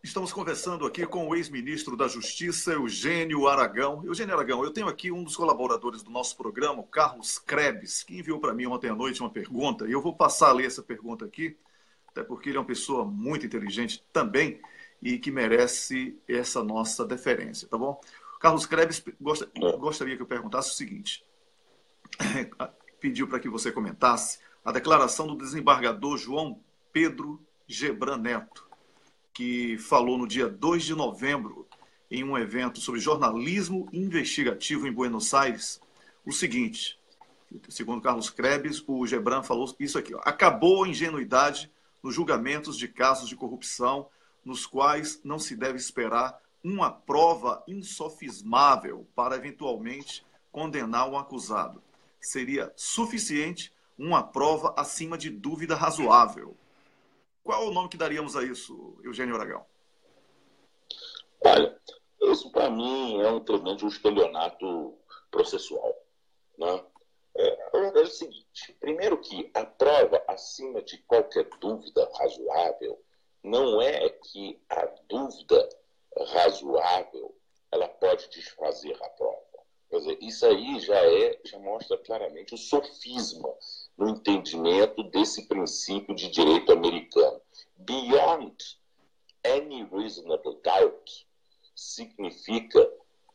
Estamos conversando aqui com o ex-ministro da Justiça, Eugênio Aragão. Eugênio Aragão, eu tenho aqui um dos colaboradores do nosso programa, o Carlos Krebs, que enviou para mim ontem à noite uma pergunta, e eu vou passar a ler essa pergunta aqui, até porque ele é uma pessoa muito inteligente também e que merece essa nossa deferência, tá bom? Carlos Krebs gostaria que eu perguntasse o seguinte: pediu para que você comentasse a declaração do desembargador João Pedro Gebran Neto, que falou no dia 2 de novembro, em um evento sobre jornalismo investigativo em Buenos Aires, o seguinte: segundo Carlos Krebs, o Gebran falou isso aqui: ó, acabou a ingenuidade nos julgamentos de casos de corrupção, nos quais não se deve esperar uma prova insofismável para eventualmente condenar um acusado. Seria suficiente uma prova acima de dúvida razoável. Qual o nome que daríamos a isso, Eugênio Aragão? Olha, isso para mim é um tremendo estelionato processual, né? É o seguinte: primeiro que a prova acima de qualquer dúvida razoável não é que a dúvida razoável ela pode desfazer a prova. Quer dizer, isso aí já mostra claramente o sofisma no entendimento desse princípio de direito americano. Beyond any reasonable doubt significa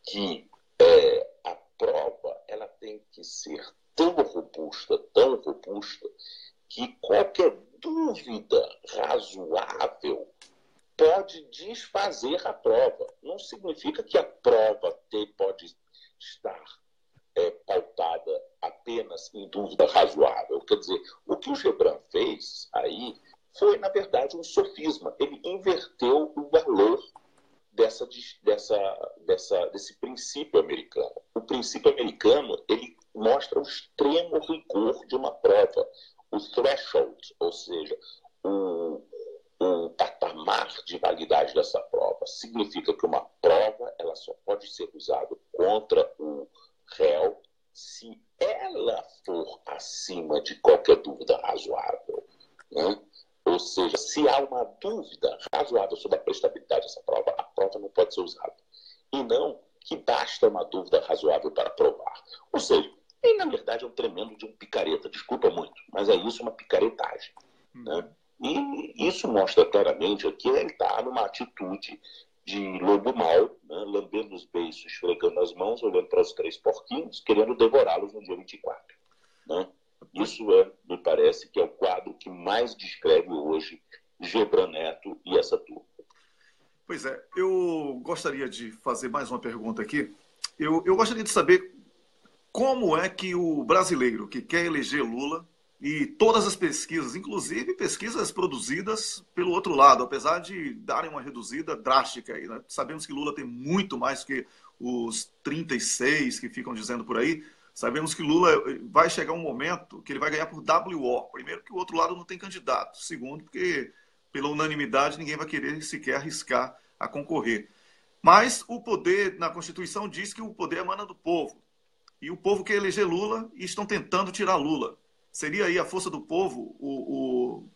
que a prova ela tem que ser tão robusta, que qualquer dúvida razoável pode desfazer a prova. Não significa que a prova pode estar pautada apenas em dúvida razoável. Quer dizer, o que o Gebran fez aí foi, na verdade, um sofisma. Ele inverteu o valor desse princípio americano. O princípio americano ele mostra o extremo rigor de uma prova, o threshold, ou seja, o patamar de validade dessa prova. Significa que uma prova ela só pode ser usada contra o réu se ela for acima de qualquer dúvida razoável, né? Ou seja, se há uma dúvida razoável sobre a prestabilidade dessa prova, a prova não pode ser usada. E não que basta uma dúvida razoável para provar. Ou seja, ele na verdade é um tremendo de um picareta, desculpa muito, mas é isso, uma picaretagem, né? E isso mostra claramente que ele está numa atitude de lobo mau, né? Lambendo os beiços, esfregando as mãos, olhando para os 3 porquinhos, querendo devorá-los no dia 24. Né? Isso me parece que é o quadro que mais descreve hoje Gebran Neto e essa turma. Pois é, eu gostaria de fazer mais uma pergunta aqui. Eu gostaria de saber como é que o brasileiro que quer eleger Lula, e todas as pesquisas, inclusive pesquisas produzidas pelo outro lado, apesar de darem uma reduzida drástica aí, né? Sabemos que Lula tem muito mais que os 36 que ficam dizendo por aí. Sabemos que Lula vai chegar um momento que ele vai ganhar por WO. Primeiro, que o outro lado não tem candidato. Segundo, porque pela unanimidade ninguém vai querer sequer arriscar a concorrer. Mas o poder, na Constituição, diz que o poder emana do povo. e o povo quer eleger Lula e estão tentando tirar Lula. Seria aí a força do povo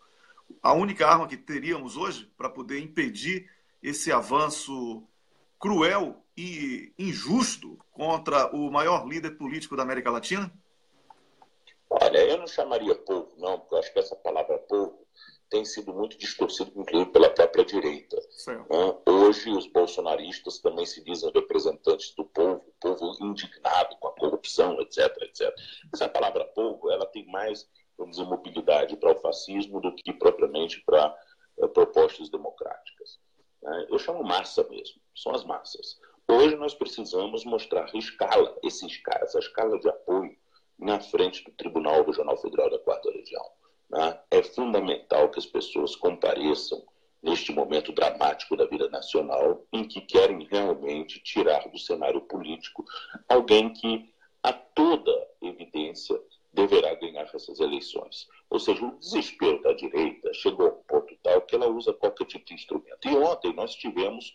a única arma que teríamos hoje para poder impedir esse avanço cruel e injusto contra o maior líder político da América Latina? Olha, eu não chamaria povo, não, porque eu acho que essa palavra povo tem sido muito distorcida, inclusive pela própria direita. Hoje, os bolsonaristas também se dizem representantes do povo indignado com a corrupção, etc, etc. Essa palavra povo, ela tem mais, vamos dizer, mobilidade para o fascismo do que propriamente para propostas democráticas. Eu chamo massa mesmo, são as massas. Hoje nós precisamos mostrar escala, esses caras, a escala de apoio na frente do Tribunal Regional Federal da 4ª Região. É fundamental que as pessoas compareçam neste momento dramático da vida nacional, em que querem realmente tirar do cenário político alguém que, a toda evidência, deverá ganhar essas eleições. Ou seja, o desespero da direita chegou a um ponto tal que ela usa qualquer tipo de instrumento. E ontem nós tivemos,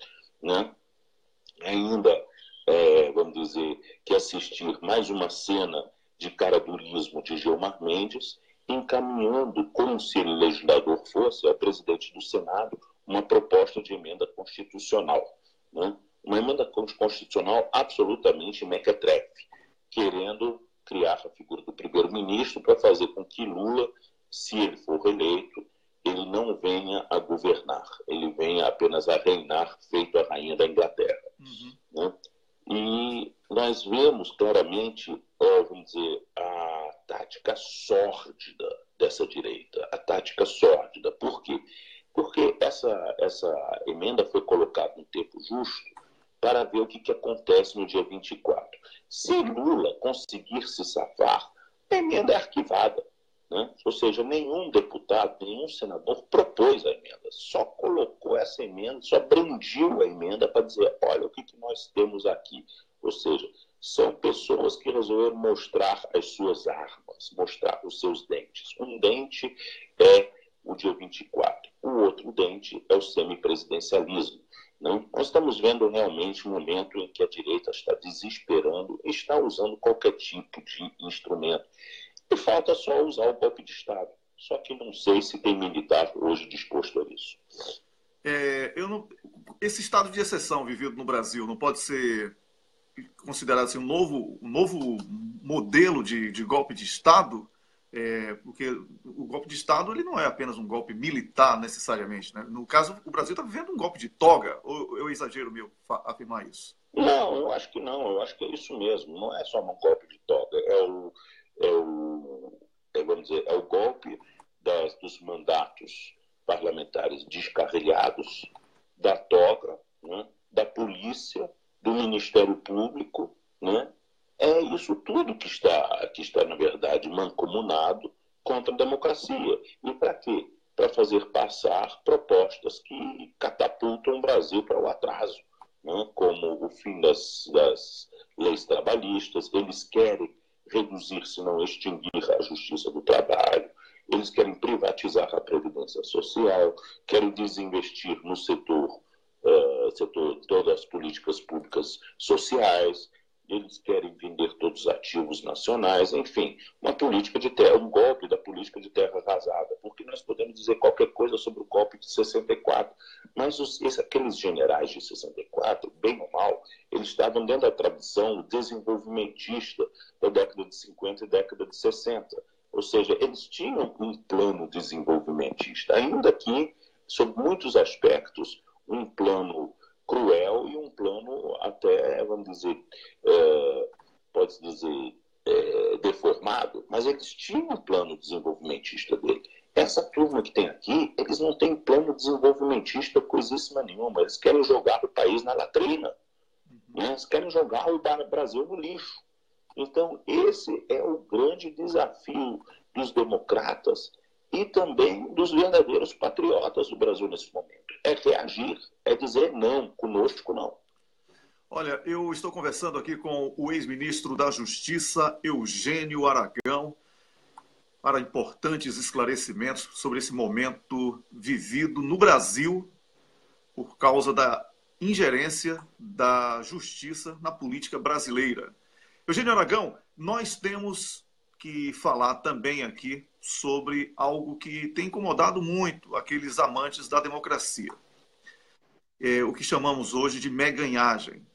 ainda, vamos dizer, que assistir mais uma cena de caradurismo de Gilmar Mendes, encaminhando, como se ele legislador fosse, ao presidente do Senado, uma proposta de emenda constitucional. Uma emenda constitucional absolutamente mequetrefe, querendo criar a figura do primeiro-ministro para fazer com que Lula, se ele for reeleito, ele não venha a governar, ele venha apenas a reinar, feito a rainha da Inglaterra. E nós vemos claramente, vamos dizer, a tática sórdida dessa direita, a tática sórdida. Por quê? Porque essa emenda foi colocada no tempo justo para ver o que acontece no dia 24. Se Lula conseguir se safar, a emenda é arquivada. Ou seja, nenhum deputado, nenhum senador propôs a emenda, só colocou essa emenda, só brandiu a emenda para dizer, olha o que nós temos aqui. Ou seja, são pessoas que resolveram mostrar as suas armas, mostrar os seus dentes. Um dente é o dia 24, o outro dente é o semipresidencialismo. Nós estamos vendo realmente um momento em que a direita está desesperando e está usando qualquer tipo de instrumento. E falta só usar o golpe de Estado. Só que não sei se tem militar hoje disposto a isso. Esse estado de exceção vivido no Brasil não pode ser considerado assim, um novo modelo de golpe de Estado? Porque o golpe de Estado ele não é apenas um golpe militar necessariamente. No caso, o Brasil está vivendo um golpe de toga. Ou eu exagero meu afirmar isso? Não, eu acho que não. Eu acho que é isso mesmo. Não é só um golpe de toga. Vamos dizer, é o golpe dos mandatos parlamentares descarrilhados, da toga, da polícia, do Ministério Público. É isso tudo que está, na verdade, mancomunado contra a democracia. E para quê? Para fazer passar propostas que catapultam o Brasil para o atraso, como o fim das leis trabalhistas. Eles querem reduzir, se não extinguir, a justiça do trabalho. Eles querem privatizar a previdência social, querem desinvestir no setor todas as políticas públicas sociais. Eles querem vender todos os ativos nacionais, enfim, um golpe da política de terra arrasada, porque nós podemos dizer qualquer coisa sobre o golpe de 64, mas aqueles generais de 64, bem ou mal, eles estavam dentro da tradição desenvolvimentista da década de 50 e década de 60, ou seja, eles tinham um plano desenvolvimentista, ainda que, sob muitos aspectos, um plano cruel e um plano até, vamos dizer, pode-se dizer, deformado, mas eles tinham um plano desenvolvimentista dele. Essa turma que tem aqui, eles não têm plano desenvolvimentista coisíssima nenhuma, eles querem jogar o país na latrina, eles querem jogar o Brasil no lixo. Então, esse é o grande desafio dos democratas e também dos verdadeiros patriotas do Brasil nesse momento. É reagir, é dizer não, conosco não. Olha, eu estou conversando aqui com o ex-ministro da Justiça, Eugênio Aragão, para importantes esclarecimentos sobre esse momento vivido no Brasil por causa da ingerência da justiça na política brasileira. Eugênio Aragão, nós temos que falar também aqui sobre algo que tem incomodado muito aqueles amantes da democracia. O que chamamos hoje de meganhagem.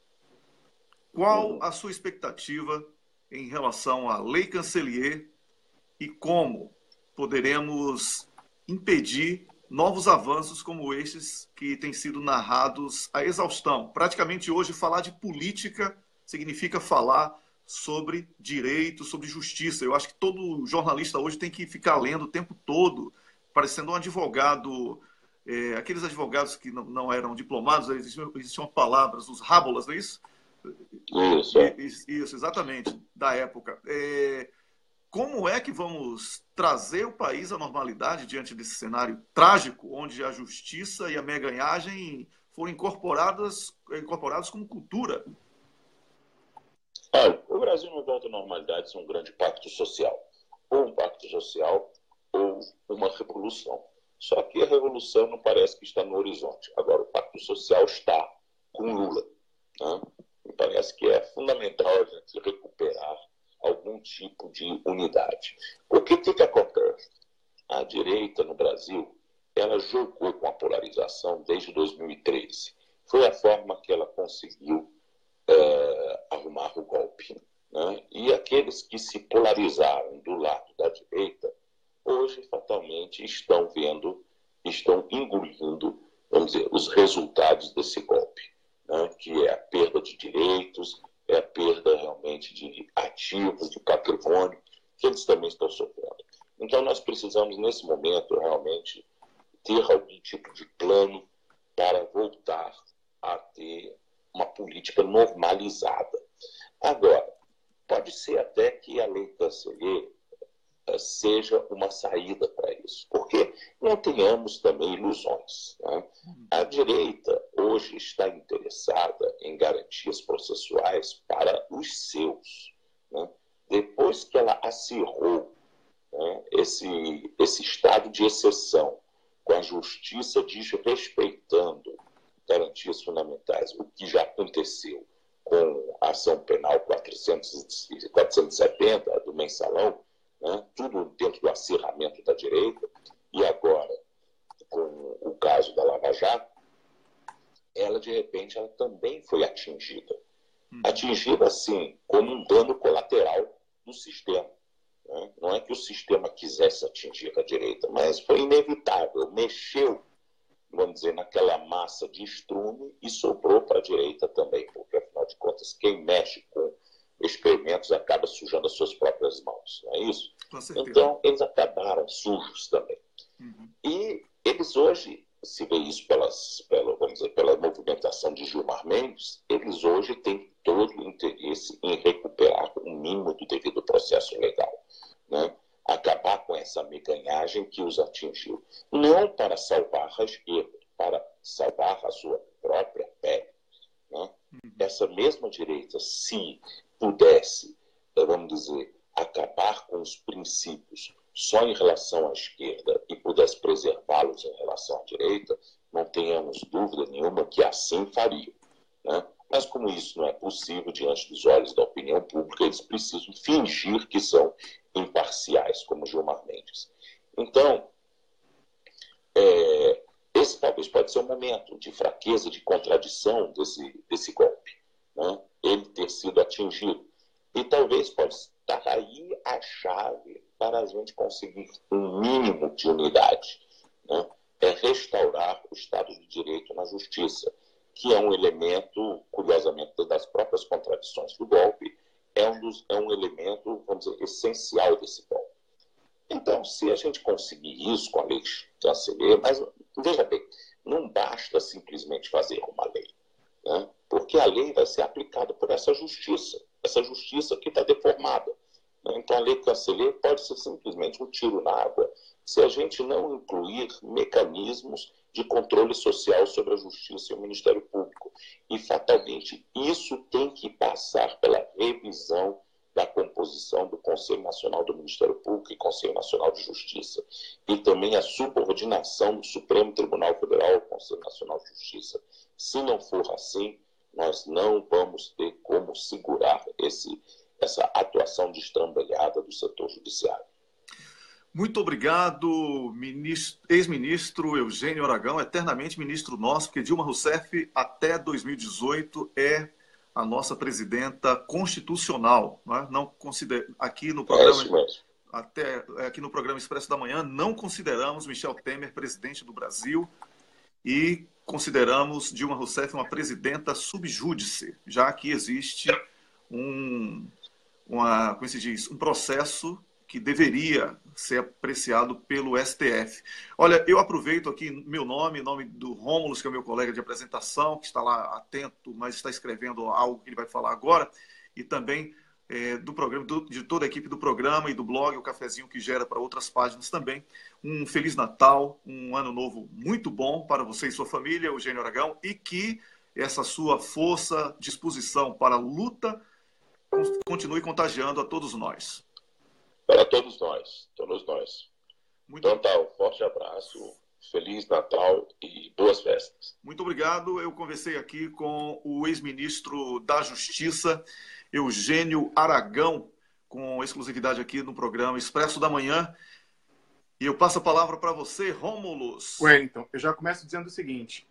Qual a sua expectativa em relação à Lei Cancellier e como poderemos impedir novos avanços como estes que têm sido narrados à exaustão? Praticamente hoje falar de política significa falar sobre direito, sobre justiça. Eu acho que todo jornalista hoje tem que ficar lendo o tempo todo, parecendo um advogado, aqueles advogados que não eram diplomados, existiam palavras, os rábulas, não é isso? Isso, exatamente, da época. Como é que vamos trazer o país à normalidade diante desse cenário trágico, onde a justiça e a meganhagem foram incorporados como cultura? Olha, o Brasil não volta à normalidade sem um grande pacto social. Ou um pacto social, ou uma revolução. Só que a revolução não parece que está no horizonte. Agora, o pacto social está com Lula. Né? Me parece que é fundamental a gente recuperar algum tipo de unidade. Porque o que acontece? A direita no Brasil, ela jogou com a polarização desde 2013. Foi a forma que ela conseguiu arrumar o golpe. Né? E aqueles que se polarizaram do lado da direita, hoje, fatalmente, estão engolindo, vamos dizer, os resultados desse golpe, né? Que é a perda de direitos, é a perda realmente de ativos, de patrimônio, que eles também estão sofrendo. Então, nós precisamos, nesse momento, realmente ter algum tipo de plano para voltar a ter uma política normalizada. Agora, pode ser até que a Lei Cancellier seja uma saída para isso, porque não tenhamos também ilusões. Né? A direita hoje está interessada em garantias processuais para os seus. Né? Depois que ela acirrou, né, esse estado de exceção, com a justiça desrespeitando garantias fundamentais, o que já aconteceu com a ação penal 470 do mensalão, né, tudo dentro do acirramento da direita, e agora, com o caso da Lava Jato, ela, de repente, ela também foi atingida. Atingida, assim, como um dano colateral do sistema. Né? Não é que o sistema quisesse atingir a direita, mas foi inevitável, mexeu, vamos dizer, naquela massa de estrume e sobrou para a direita também, porque, afinal de contas, quem mexe com experimentos acaba sujando as suas próprias mãos, não é isso? Então, eles acabaram sujos também. E eles hoje, se vê isso pela movimentação de Gilmar Mendes, eles hoje têm todo o interesse em recuperar o mínimo do devido processo legal, né? Acabar com essa meganhagem que os atingiu. Não para salvar a esquerda, para salvar a sua própria pele. Né? Essa mesma direita, se pudesse, vamos dizer, acabar com os princípios só em relação à esquerda e pudesse preservá-los em relação à direita, não tenhamos dúvida nenhuma que assim faria. Né? Mas como isso não é possível diante dos olhos da opinião pública, eles precisam fingir que são imparciais, como Gilmar Mendes. Então, esse talvez pode ser um momento de fraqueza, de contradição desse golpe, né? Ele ter sido atingido. E talvez pode estar aí a chave para a gente conseguir um mínimo de unidade, né? É restaurar o Estado de Direito na justiça, que é um elemento, curiosamente, das próprias contradições do golpe, é um elemento, vamos dizer, essencial desse golpe. Então, se a gente conseguir isso com a Lei Cancellier, mas veja bem, não basta simplesmente fazer uma lei, né? Porque a lei vai ser aplicada por essa justiça que está deformada. Né? Então, a Lei Cancellier pode ser simplesmente um tiro na água se a gente não incluir mecanismos de controle social sobre a Justiça e o Ministério Público. E, fatalmente, isso tem que passar pela revisão da composição do Conselho Nacional do Ministério Público e Conselho Nacional de Justiça. E também a subordinação do Supremo Tribunal Federal ao Conselho Nacional de Justiça. Se não for assim, nós não vamos ter como segurar essa atuação destrambelhada do setor judiciário. Muito obrigado, ex-ministro Eugênio Aragão, eternamente ministro nosso, porque Dilma Rousseff, até 2018, é a nossa presidenta constitucional. Não considera, aqui no programa, aqui no programa Expresso da Manhã, não consideramos Michel Temer presidente do Brasil e consideramos Dilma Rousseff uma presidenta sub judice, já que existe como se diz, um processo que deveria ser apreciado pelo STF. Olha, eu aproveito aqui meu nome, nome do Rômulo, que é o meu colega de apresentação, que está lá atento, mas está escrevendo algo que ele vai falar agora, e também do programa, de toda a equipe do programa e do blog, o Cafezinho, que gera para outras páginas também. Um Feliz Natal, um ano novo muito bom para você e sua família, Eugênio Aragão, e que essa sua força, disposição para a luta continue contagiando a todos nós. Para todos nós, todos nós. Então tá, um forte abraço, Feliz Natal e boas festas. Muito obrigado. Eu conversei aqui com o ex-ministro da Justiça, Eugênio Aragão, com exclusividade aqui no programa Expresso da Manhã. E eu passo a palavra para você, Rômulus. Wellington, eu já começo dizendo o seguinte,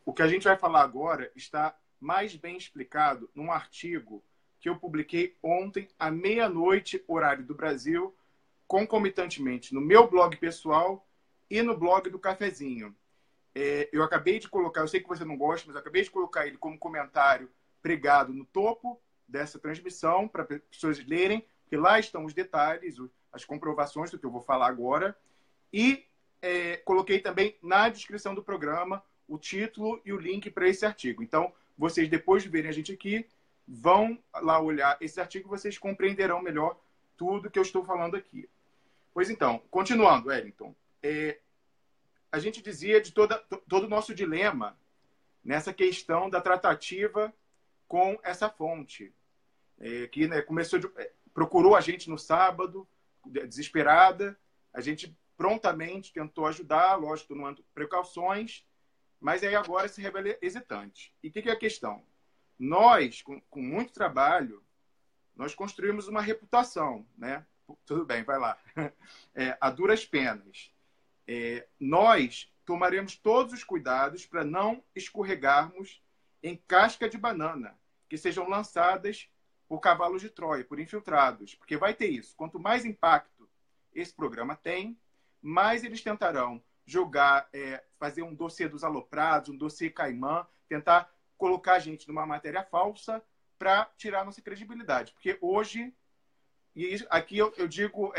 o que a gente vai falar agora está mais bem explicado num artigo que eu publiquei ontem à meia-noite, horário do Brasil, concomitantemente no meu blog pessoal e no blog do Cafezinho. Eu acabei de colocar, eu sei que você não gosta, mas eu acabei de colocar ele como comentário pregado no topo dessa transmissão, para as pessoas lerem, porque lá estão os detalhes, as comprovações do que eu vou falar agora. E coloquei também na descrição do programa o título e o link para esse artigo. Então, vocês, depois de verem a gente aqui, vão lá olhar esse artigo e vocês compreenderão melhor tudo que eu estou falando aqui. Pois então, continuando, Wellington, a gente dizia de todo o nosso dilema nessa questão da tratativa com essa fonte, que procurou a gente no sábado, desesperada, a gente prontamente tentou ajudar, lógico, tomando precauções, mas aí agora se revela hesitante. E o que é a questão? Nós, com muito trabalho, nós construímos uma reputação, né? Tudo bem, vai lá. A duras penas. Nós tomaremos todos os cuidados para não escorregarmos em casca de banana, que sejam lançadas por cavalos de Troia, por infiltrados, porque vai ter isso. Quanto mais impacto esse programa tem, mais eles tentarão jogar, fazer um dossiê dos aloprados, um dossiê caimã, tentar colocar a gente numa matéria falsa para tirar nossa credibilidade. Porque hoje, e aqui eu digo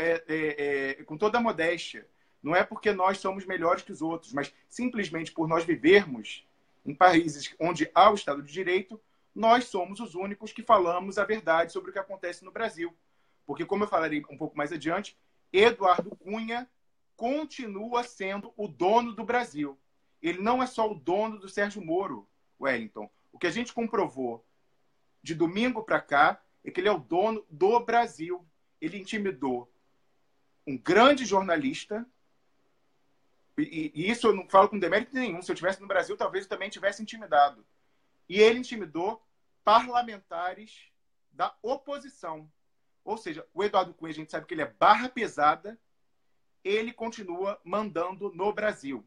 com toda a modéstia, não é porque nós somos melhores que os outros, mas simplesmente por nós vivermos em países onde há o Estado de Direito, nós somos os únicos que falamos a verdade sobre o que acontece no Brasil. Porque, como eu falarei um pouco mais adiante, Eduardo Cunha continua sendo o dono do Brasil. Ele não é só o dono do Sérgio Moro, Wellington. O que a gente comprovou de domingo para cá é que ele é o dono do Brasil. Ele intimidou um grande jornalista, e isso eu não falo com demérito nenhum. Se eu estivesse no Brasil, talvez eu também tivesse intimidado. E ele intimidou parlamentares da oposição. Ou seja, o Eduardo Cunha, a gente sabe que ele é barra pesada, ele continua mandando no Brasil.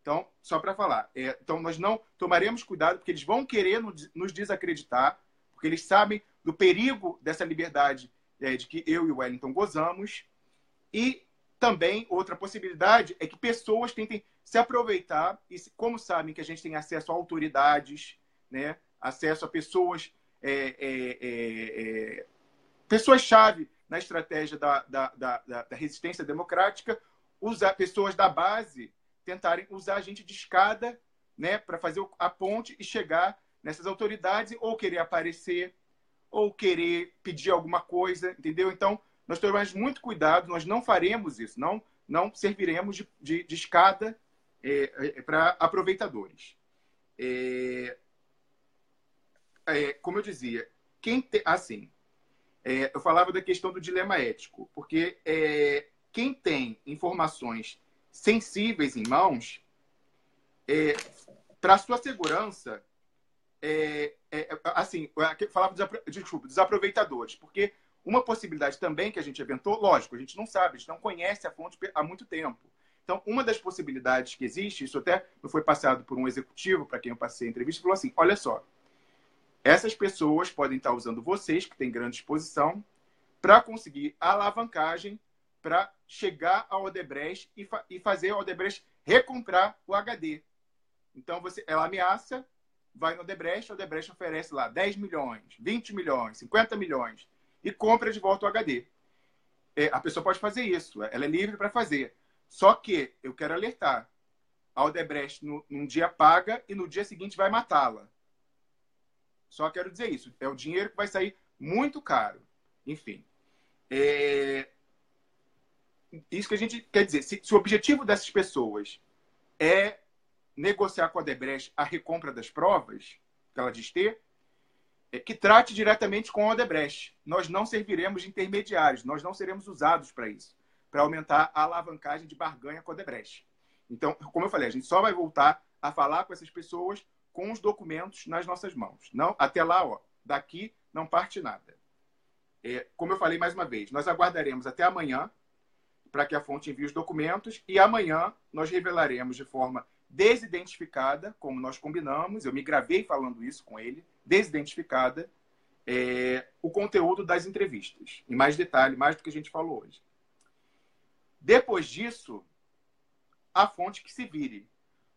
Então, só para falar, então nós não tomaremos cuidado, porque eles vão querer nos desacreditar, porque eles sabem do perigo dessa liberdade de que eu e o Wellington gozamos. E também, outra possibilidade é que pessoas tentem se aproveitar, e como sabem que a gente tem acesso a autoridades, né, acesso a pessoas, pessoas-chave na estratégia da resistência democrática, usar pessoas da base tentarem usar a gente de escada, né, para fazer a ponte e chegar nessas autoridades, ou querer aparecer, ou querer pedir alguma coisa, entendeu? Então, nós tomamos muito cuidado, nós não faremos isso, não serviremos de escada para aproveitadores. Como eu dizia, eu falava da questão do dilema ético, porque quem tem informações sensíveis em mãos, para sua segurança, assim, falava dos aproveitadores, porque uma possibilidade também que a gente inventou, lógico, a gente não sabe, a gente não conhece a fonte há muito tempo. Então, uma das possibilidades que existe, isso até foi passado por um executivo, para quem eu passei a entrevista, falou assim, olha só, essas pessoas podem estar usando vocês, que têm grande exposição, para conseguir alavancagem, para chegar ao Odebrecht e fazer o Odebrecht recomprar o HD. Então, ela ameaça, vai no Odebrecht, o Odebrecht oferece lá 10 milhões, 20 milhões, 50 milhões e compra de volta o HD. A pessoa pode fazer isso, ela é livre para fazer. Só que eu quero alertar, a Odebrecht num dia paga e no dia seguinte vai matá-la. Só quero dizer isso. É o dinheiro que vai sair muito caro. Enfim. Isso que a gente quer dizer. Se o objetivo dessas pessoas é negociar com a Odebrecht a recompra das provas que ela diz ter, que trate diretamente com a Odebrecht. Nós não serviremos de intermediários, nós não seremos usados para isso, para aumentar a alavancagem de barganha com a Odebrecht. Então, como eu falei, a gente só vai voltar a falar com essas pessoas com os documentos nas nossas mãos. Não, até lá, daqui não parte nada. Como eu falei mais uma vez, nós aguardaremos até amanhã para que a fonte envie os documentos e amanhã nós revelaremos de forma desidentificada, como nós combinamos, eu me gravei falando isso com ele, desidentificada, o conteúdo das entrevistas. Em mais detalhe, mais do que a gente falou hoje. Depois disso, a fonte que se vire.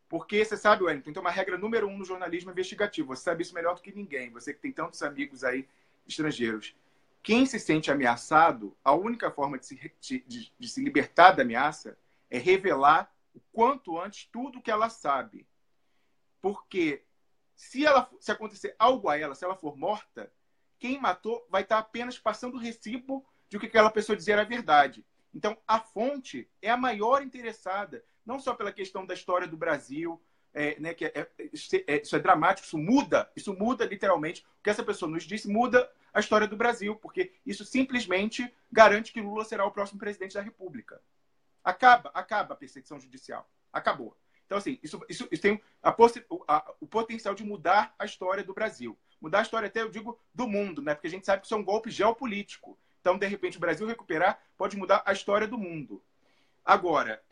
Porque você sabe, Wellington, tem uma regra número 1 no jornalismo investigativo. Você sabe isso melhor do que ninguém. Você que tem tantos amigos aí estrangeiros. Quem se sente ameaçado, a única forma de se libertar da ameaça é revelar o quanto antes tudo que ela sabe. Porque se acontecer algo a ela, se ela for morta, quem matou vai estar apenas passando o recibo de que aquela pessoa dizer a verdade. Então, a fonte é a maior interessada, não só pela questão da história do Brasil, né, que isso é dramático, isso muda literalmente. O que essa pessoa nos disse muda a história do Brasil, porque isso simplesmente garante que Lula será o próximo presidente da República. Acaba a perseguição judicial. Acabou. Então, assim, isso tem o potencial de mudar a história do Brasil. Mudar a história até, eu digo, do mundo, né? Porque a gente sabe que isso é um golpe geopolítico. Então, de repente, o Brasil recuperar pode mudar a história do mundo. Agora,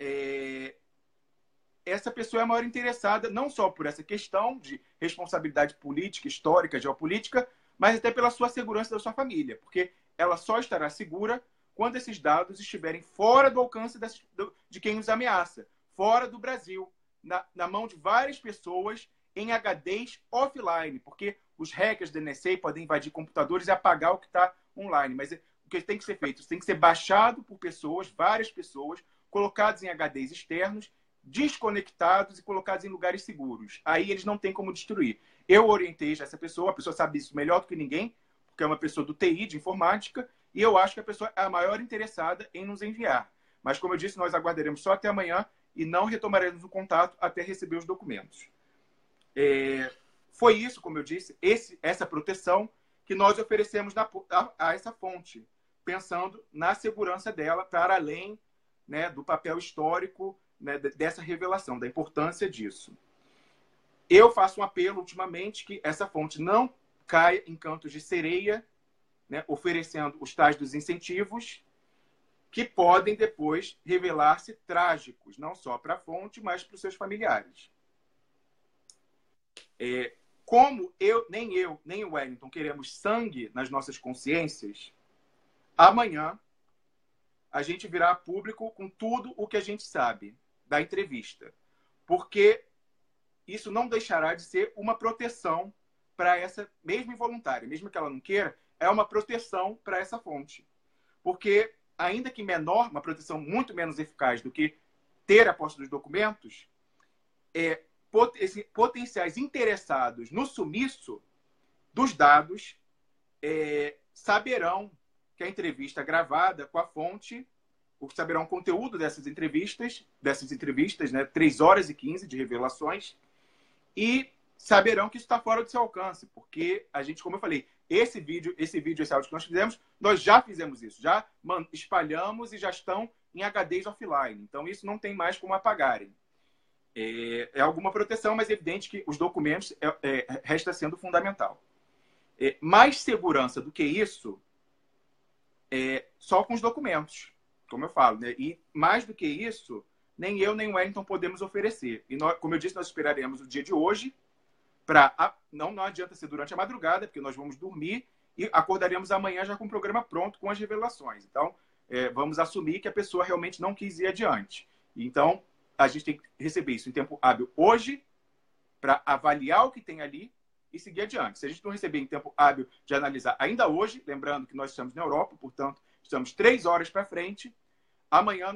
essa pessoa é a maior interessada, não só por essa questão de responsabilidade política, histórica, geopolítica, mas até pela sua segurança da sua família. Porque ela só estará segura quando esses dados estiverem fora do alcance de quem os ameaça, fora do Brasil, na mão de várias pessoas em HDs offline, porque os hackers da NSA podem invadir computadores e apagar o que está online. Mas o que tem que ser feito? Isso tem que ser baixado por pessoas, várias pessoas, colocados em HDs externos, desconectados e colocados em lugares seguros. Aí eles não têm como destruir. Eu orientei já essa pessoa, a pessoa sabe isso melhor do que ninguém, porque é uma pessoa do TI, de informática, e eu acho que a pessoa é a maior interessada em nos enviar. Mas, como eu disse, nós aguardaremos só até amanhã e não retomaremos o contato até receber os documentos. Foi isso, como eu disse, essa proteção que nós oferecemos a essa fonte, pensando na segurança dela para além, né, do papel histórico, né, dessa revelação, da importância disso. Eu faço um apelo, ultimamente, que essa fonte não caia em cantos de sereia, né, oferecendo os tais dos incentivos, que podem depois revelar-se trágicos, não só para a fonte, mas para os seus familiares. Como nem o Wellington queremos sangue nas nossas consciências, amanhã a gente virá público com tudo o que a gente sabe da entrevista. Porque isso não deixará de ser uma proteção para essa, mesmo involuntária, mesmo que ela não queira, é uma proteção para essa fonte. Porque, ainda que menor, uma proteção muito menos eficaz do que ter a posse dos documentos, potenciais interessados no sumiço dos dados saberão que a entrevista gravada com a fonte, saberão o conteúdo dessas entrevistas, né, 3 horas e 15 de revelações, e saberão que isso está fora do seu alcance, porque a gente, como eu falei, esse áudio que nós fizemos, nós já fizemos isso, já espalhamos e já estão em HDs offline. Então, isso não tem mais como apagarem. É alguma proteção, mas é evidente que os documentos resta sendo fundamental. Mais segurança do que isso, só com os documentos, como eu falo, né? E mais do que isso, nem eu nem o Wellington podemos oferecer. E nós, como eu disse, nós esperaremos o dia de hoje para... Não adianta ser durante a madrugada, porque nós vamos dormir e acordaremos amanhã já com o programa pronto, com as revelações. Então, vamos assumir que a pessoa realmente não quis ir adiante. Então, a gente tem que receber isso em tempo hábil hoje para avaliar o que tem ali e seguir adiante. Se a gente não receber em tempo hábil de analisar ainda hoje, lembrando que nós estamos na Europa, portanto, estamos 3 horas para frente, amanhã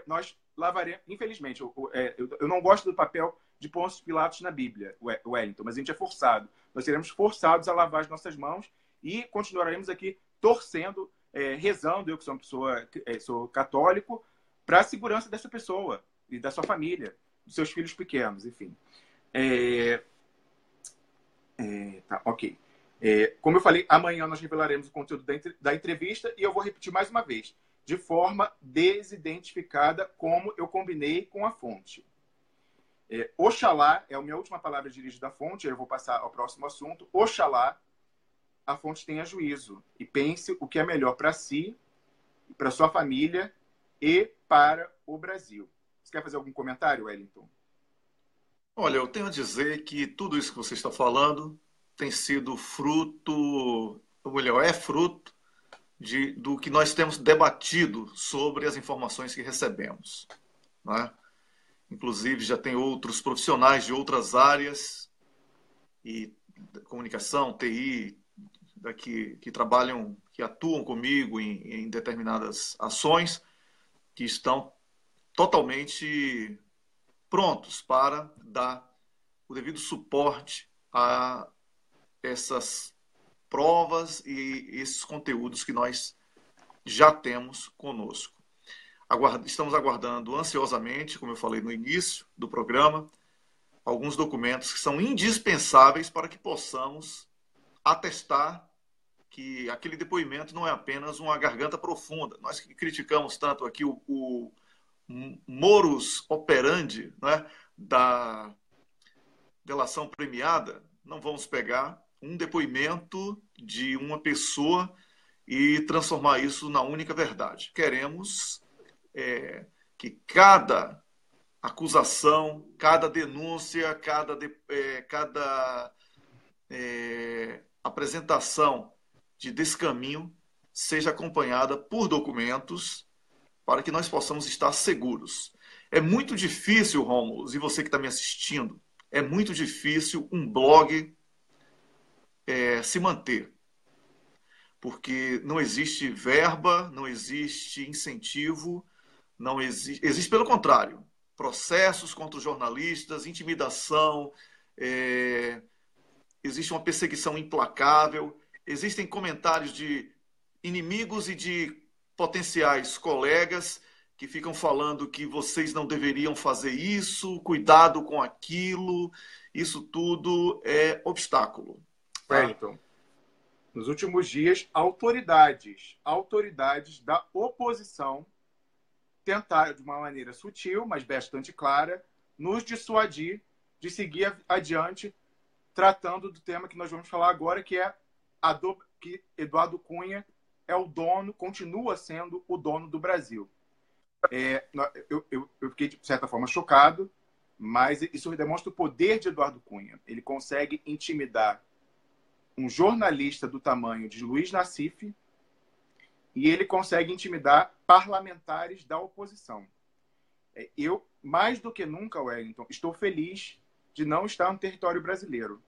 nós lavaremos, infelizmente, eu não gosto do papel de Pôncio Pilatos na Bíblia, Wellington, mas a gente é forçado. Nós seremos forçados a lavar as nossas mãos e continuaremos aqui torcendo, rezando, eu que sou uma pessoa, sou católico, para a segurança dessa pessoa e da sua família, dos seus filhos pequenos, enfim. Tá, ok. Como eu falei, amanhã nós revelaremos o conteúdo da entrevista e eu vou repetir mais uma vez, de forma desidentificada, como eu combinei com a fonte. Oxalá, é a minha última palavra dirigida à fonte, eu vou passar ao próximo assunto. Oxalá a fonte tenha juízo e pense o que é melhor para si, para sua família e para o Brasil. Você quer fazer algum comentário, Wellington? Olha, eu tenho a dizer que tudo isso que você está falando tem sido fruto, ou melhor, é fruto do que nós temos debatido sobre as informações que recebemos, né? Inclusive, já tem outros profissionais de outras áreas, e comunicação, TI, que trabalham, que atuam comigo em determinadas ações, que estão totalmente prontos para dar o devido suporte a essas provas e esses conteúdos que nós já temos conosco. Estamos aguardando ansiosamente, como eu falei no início do programa, alguns documentos que são indispensáveis para que possamos atestar que aquele depoimento não é apenas uma garganta profunda. Nós que criticamos tanto aqui o modus operandi, né, da delação premiada, não vamos pegar um depoimento de uma pessoa e transformar isso na única verdade. Queremos que cada acusação, cada denúncia, cada apresentação de descaminho seja acompanhada por documentos para que nós possamos estar seguros. É muito difícil, Rômulo, e você que está me assistindo, é muito difícil um blog se manter, porque não existe verba, não existe incentivo, não existe pelo contrário, processos contra os jornalistas, intimidação, existe uma perseguição implacável, existem comentários de inimigos e de potenciais colegas que ficam falando que vocês não deveriam fazer isso, cuidado com aquilo, isso tudo é obstáculo. Wellington, nos últimos dias, autoridades da oposição tentaram, de uma maneira sutil, mas bastante clara, nos dissuadir de seguir adiante, tratando do tema que nós vamos falar agora, que é que Eduardo Cunha é o dono, continua sendo o dono do Brasil. Eu fiquei, de certa forma, chocado, mas isso demonstra o poder de Eduardo Cunha. Ele consegue intimidar um jornalista do tamanho de Luiz Nassif e ele consegue intimidar parlamentares da oposição. Eu, mais do que nunca, Wellington, estou feliz de não estar no território brasileiro.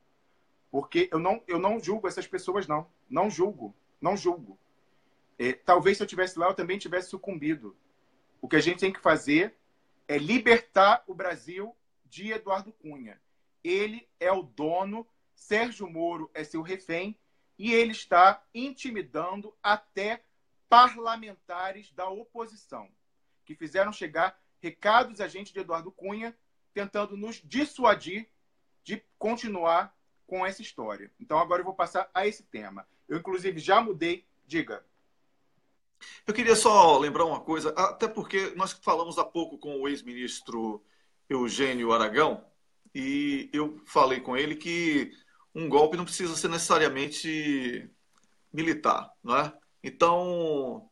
Porque eu não julgo essas pessoas, não. Não julgo. Talvez se eu estivesse lá, eu também tivesse sucumbido. O que a gente tem que fazer é libertar o Brasil de Eduardo Cunha. Ele é o dono, Sérgio Moro é seu refém, e ele está intimidando até parlamentares da oposição, que fizeram chegar recados a gente de Eduardo Cunha, tentando nos dissuadir de continuar com essa história. Então, agora eu vou passar a esse tema. Eu, inclusive, já mudei. Diga. Eu queria só lembrar uma coisa, até porque nós falamos há pouco com o ex-ministro Eugênio Aragão, e eu falei com ele que um golpe não precisa ser necessariamente militar, não é? Então,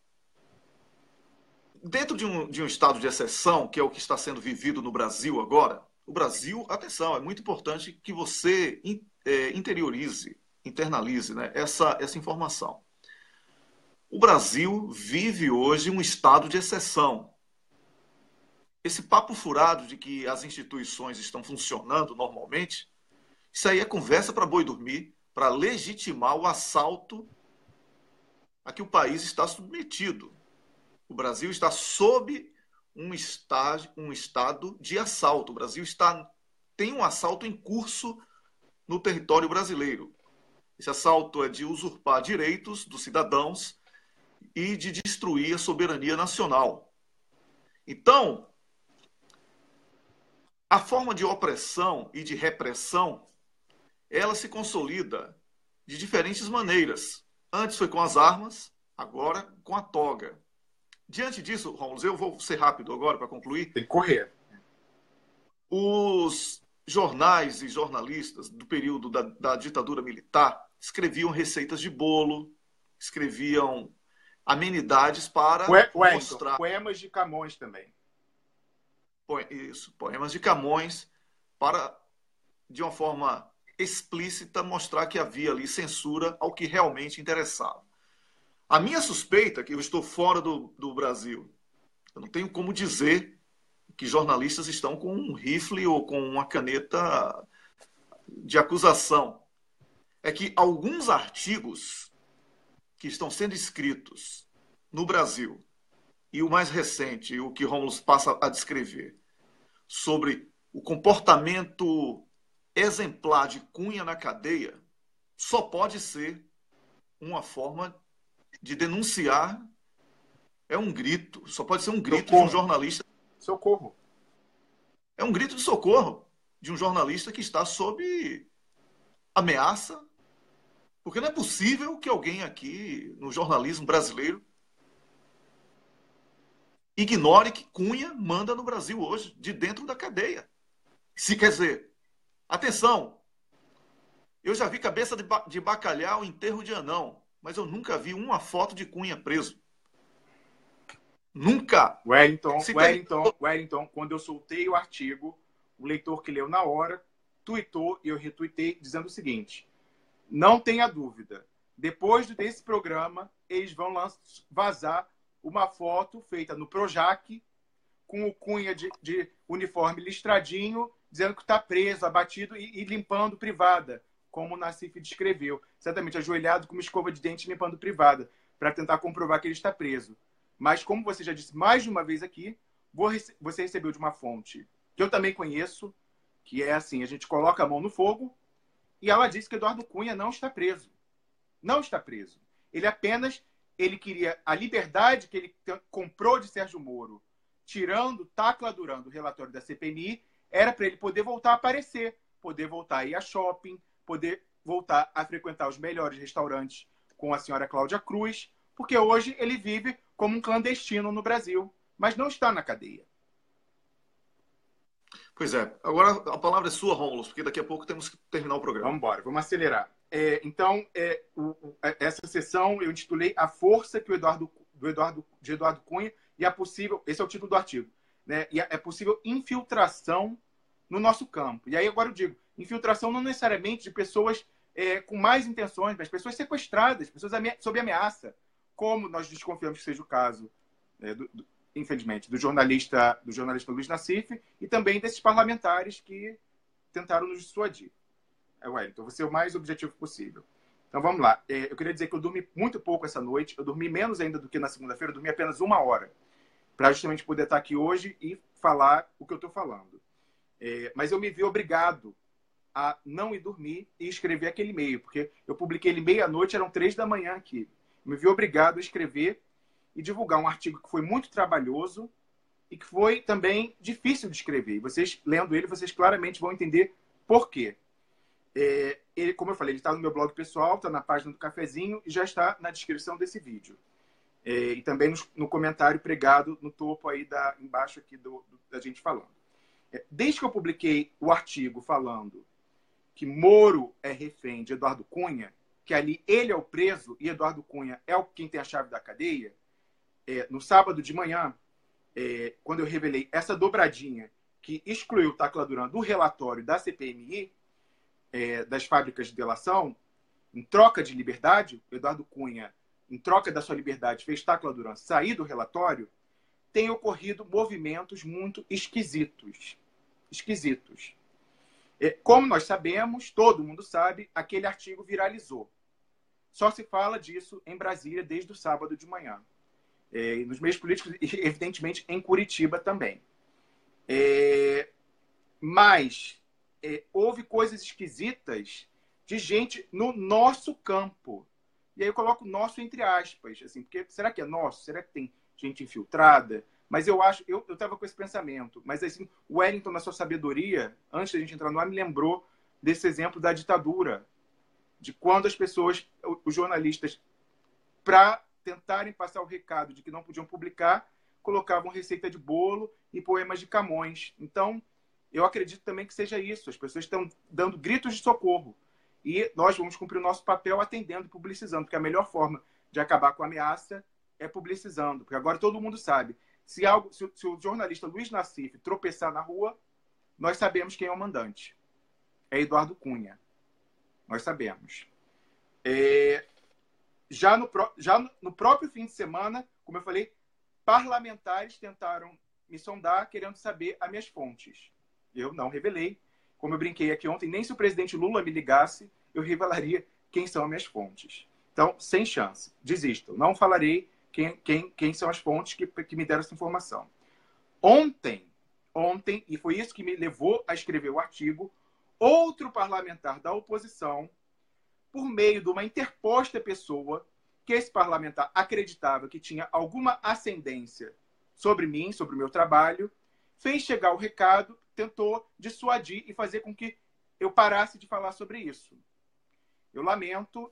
dentro de um estado de exceção, que é o que está sendo vivido no Brasil agora, o Brasil, atenção, é muito importante que você interiorize, internalize, né, essa informação. O Brasil vive hoje um estado de exceção. Esse papo furado de que as instituições estão funcionando normalmente, isso aí é conversa para boi dormir, para legitimar o assalto a que o país está submetido. O Brasil está sob um estado de assalto. O Brasil tem um assalto em curso no território brasileiro. Esse assalto é de usurpar direitos dos cidadãos e de destruir a soberania nacional. Então, a forma de opressão e de repressão, ela se consolida de diferentes maneiras. Antes foi com as armas, agora com a toga. Diante disso, Rômulo, eu vou ser rápido agora para concluir. Tem que correr. Os jornais e jornalistas do período da ditadura militar escreviam receitas de bolo, escreviam amenidades para mostrar... Poemas de Camões também. Isso, poemas de Camões, para, de uma forma explícita, mostrar que havia ali censura ao que realmente interessava. A minha suspeita, que eu estou fora do Brasil, eu não tenho como dizer que jornalistas estão com um rifle ou com uma caneta de acusação, é que alguns artigos que estão sendo escritos no Brasil, e o mais recente, o que Rômulo passa a descrever, sobre o comportamento exemplar de Cunha na cadeia, só pode ser uma forma de denunciar, é um grito, só pode ser um grito Socorro. de um jornalista. Socorro. É um grito de socorro de um jornalista que está sob ameaça, porque não é possível que alguém aqui no jornalismo brasileiro ignore que Cunha manda no Brasil hoje, de dentro da cadeia. Se quer dizer, atenção, eu já vi cabeça de bacalhau em enterro de anão, mas eu nunca vi uma foto de Cunha preso. Nunca. Wellington, quando eu soltei o artigo, o leitor que leu na hora tuitou e eu retuitei dizendo o seguinte: não tenha dúvida, depois desse programa, eles vão vazar uma foto feita no Projac, com o Cunha de uniforme listradinho, dizendo que está preso, abatido e limpando privada, como o Nassif descreveu. Certamente ajoelhado com uma escova de dente limpando privada, para tentar comprovar que ele está preso. Mas, como você já disse mais de uma vez aqui, você recebeu de uma fonte que eu também conheço, que é assim, a gente coloca a mão no fogo, e ela disse que Eduardo Cunha não está preso. Não está preso. Ele queria a liberdade que ele comprou de Sérgio Moro, tacladurando o relatório da CPMI, era para ele poder voltar a aparecer, poder voltar a ir a shopping, poder voltar a frequentar os melhores restaurantes com a senhora Cláudia Cruz, porque hoje ele vive como um clandestino no Brasil, mas não está na cadeia. Pois é. Agora a palavra é sua, Rômulo, porque daqui a pouco temos que terminar o programa. Vamos embora, vamos acelerar. Essa sessão eu intitulei A Força que de Eduardo Cunha e a possível... Esse é o título do artigo. Né? E é possível infiltração no nosso campo. E aí agora eu digo, infiltração não necessariamente de pessoas com más intenções, mas pessoas sequestradas, pessoas sob ameaça, como nós desconfiamos que seja o caso, infelizmente, do jornalista Luiz Nassif e também desses parlamentares que tentaram nos dissuadir. Wellington, vou ser o mais objetivo possível. Então vamos lá. Eu queria dizer que eu dormi muito pouco essa noite, eu dormi menos ainda do que na segunda-feira, eu dormi apenas 1 hora, para justamente poder estar aqui hoje e falar o que eu estou falando. Mas eu me vi obrigado a não ir dormir e escrever aquele e-mail, porque eu publiquei ele meia-noite, eram 3 da manhã aqui. Eu me vi obrigado a escrever e divulgar um artigo que foi muito trabalhoso e que foi também difícil de escrever. E vocês, lendo ele, vocês claramente vão entender por quê. Ele, como eu falei, ele está no meu blog pessoal, está na página do Cafezinho e já está na descrição desse vídeo. E também no comentário pregado no topo aí embaixo aqui da gente falando. Desde que eu publiquei o artigo falando que Moro é refém de Eduardo Cunha, que ali ele é o preso e Eduardo Cunha é quem tem a chave da cadeia, no sábado de manhã, quando eu revelei essa dobradinha que excluiu Tacla Duran do relatório da CPMI, das fábricas de delação, em troca de liberdade, Eduardo Cunha, em troca da sua liberdade, fez Tacla Duran sair do relatório, tem ocorrido movimentos muito esquisitos. Como nós sabemos, todo mundo sabe, aquele artigo viralizou. Só se fala disso em Brasília desde o sábado de manhã. Nos meios políticos, evidentemente, em Curitiba também. Mas houve coisas esquisitas de gente no nosso campo. E aí eu coloco nosso entre aspas, assim, porque será que é nosso? Será que tem gente infiltrada? Mas eu acho, eu estava com esse pensamento, mas assim, o Wellington, na sua sabedoria, antes da gente entrar no ar, me lembrou desse exemplo da ditadura, de quando as pessoas, os jornalistas, para tentarem passar o recado de que não podiam publicar, colocavam receita de bolo e poemas de Camões. Então, eu acredito também que seja isso. As pessoas estão dando gritos de socorro. E nós vamos cumprir o nosso papel atendendo e publicizando, porque a melhor forma de acabar com a ameaça é publicizando. Porque agora todo mundo sabe. Se o jornalista Luiz Nassif tropeçar na rua, nós sabemos quem é o mandante. É Eduardo Cunha. Nós sabemos. Já no próprio fim de semana, como eu falei, parlamentares tentaram me sondar, querendo saber as minhas fontes. Eu não revelei. Como eu brinquei aqui ontem, nem se o presidente Lula me ligasse, eu revelaria quem são as minhas fontes. Então, sem chance. Desisto. Não falarei quem são as fontes que me deram essa informação. Ontem, e foi isso que me levou a escrever o artigo, outro parlamentar da oposição, por meio de uma interposta pessoa, que esse parlamentar acreditava que tinha alguma ascendência sobre mim, sobre o meu trabalho, fez chegar o recado, tentou dissuadir e fazer com que eu parasse de falar sobre isso. Eu lamento,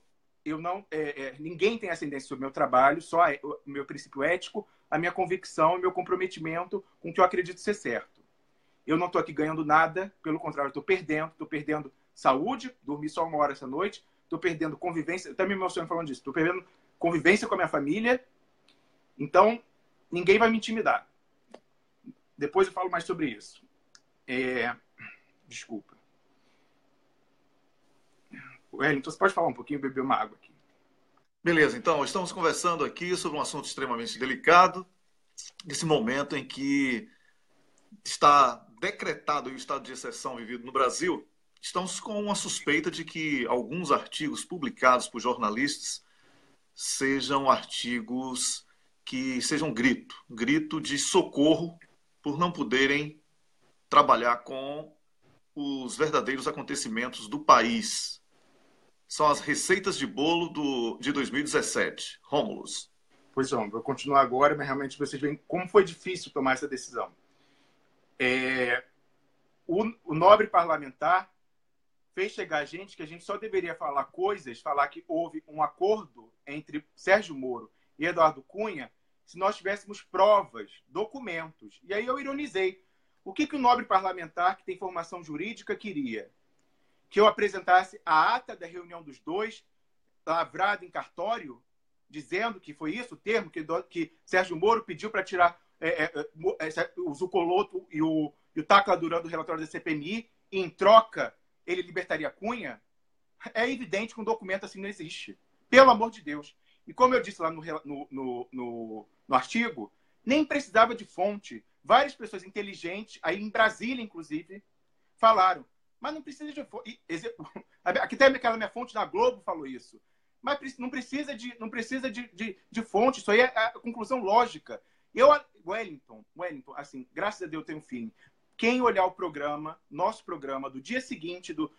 ninguém tem ascendência sobre o meu trabalho, só o meu princípio ético, a minha convicção e meu comprometimento com o que eu acredito ser certo. Eu não estou aqui ganhando nada, pelo contrário, estou perdendo saúde, dormi só 1 hora essa noite, estou perdendo convivência, eu até me emociono falando disso, estou perdendo convivência com a minha família, então ninguém vai me intimidar. Depois eu falo mais sobre isso. Desculpa. Wellington, você pode falar um pouquinho, beber uma água aqui. Beleza, então, estamos conversando aqui sobre um assunto extremamente delicado, nesse momento em que está decretado o estado de exceção vivido no Brasil. Estamos com uma suspeita de que alguns artigos publicados por jornalistas sejam artigos que sejam grito de socorro por não poderem trabalhar com os verdadeiros acontecimentos do país. São as receitas de bolo de 2017. Rômulus. Pois não, vou continuar agora, mas realmente vocês veem como foi difícil tomar essa decisão. O nobre parlamentar fez chegar a gente que a gente só deveria falar que houve um acordo entre Sérgio Moro e Eduardo Cunha se nós tivéssemos provas, documentos. E aí eu ironizei. O que o nobre parlamentar, que tem formação jurídica, queria? Que eu apresentasse a ata da reunião dos dois, lavrada em cartório, dizendo que foi isso o termo que Sérgio Moro pediu para tirar o Zucoloto e o Tacla Duran do relatório da CPMI, e em troca ele libertaria Cunha? É evidente que um documento assim não existe. Pelo amor de Deus. E como eu disse lá no artigo, nem precisava de fonte. Várias pessoas inteligentes, aí em Brasília, inclusive, falaram. Mas não precisa de fonte. Aqui tem aquela minha fonte da Globo falou isso. Mas não precisa de fonte. Isso aí é a conclusão lógica. Wellington, assim, graças a Deus eu tenho um filho. Quem olhar o programa, nosso programa, do dia seguinte do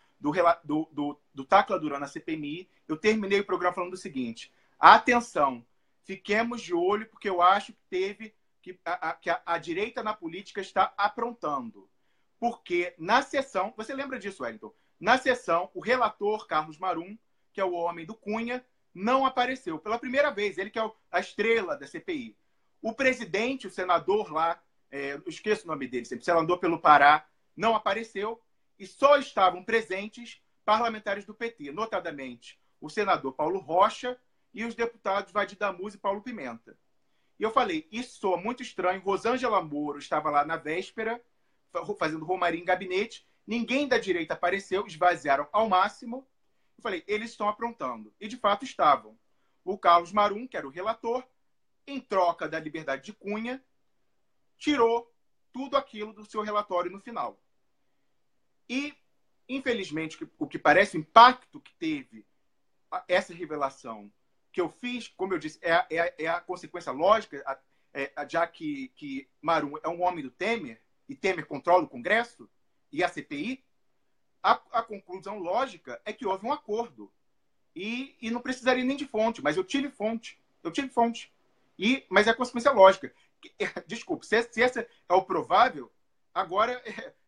Tacla Duran na CPMI, eu terminei o programa falando o seguinte: atenção, fiquemos de olho, porque eu acho que a direita na política está aprontando. Porque na sessão, você lembra disso, Wellington? Na sessão, o relator, Carlos Marum, que é o homem do Cunha, não apareceu. Pela primeira vez, ele que é a estrela da CPI. O presidente, o senador lá, eu esqueço o nome dele, sempre senador pelo Pará, não apareceu e só estavam presentes parlamentares do PT, notadamente o senador Paulo Rocha e os deputados Vadir Damus e Paulo Pimenta. E eu falei, isso soa muito estranho, Rosângela Moro estava lá na véspera, fazendo romaria em gabinete, ninguém da direita apareceu, esvaziaram ao máximo. Eu falei, eles estão aprontando. E, de fato, estavam. O Carlos Marum, que era o relator, em troca da liberdade de Cunha, tirou tudo aquilo do seu relatório no final. E, infelizmente, o que parece o impacto que teve essa revelação que eu fiz, como eu disse, é a consequência lógica, já que Marum é um homem do Temer, e Temer controla o Congresso e a CPI, a conclusão lógica é que houve um acordo. E não precisaria nem de fonte, mas eu tive fonte. Mas é a consequência lógica. Desculpe, se esse é o provável, agora,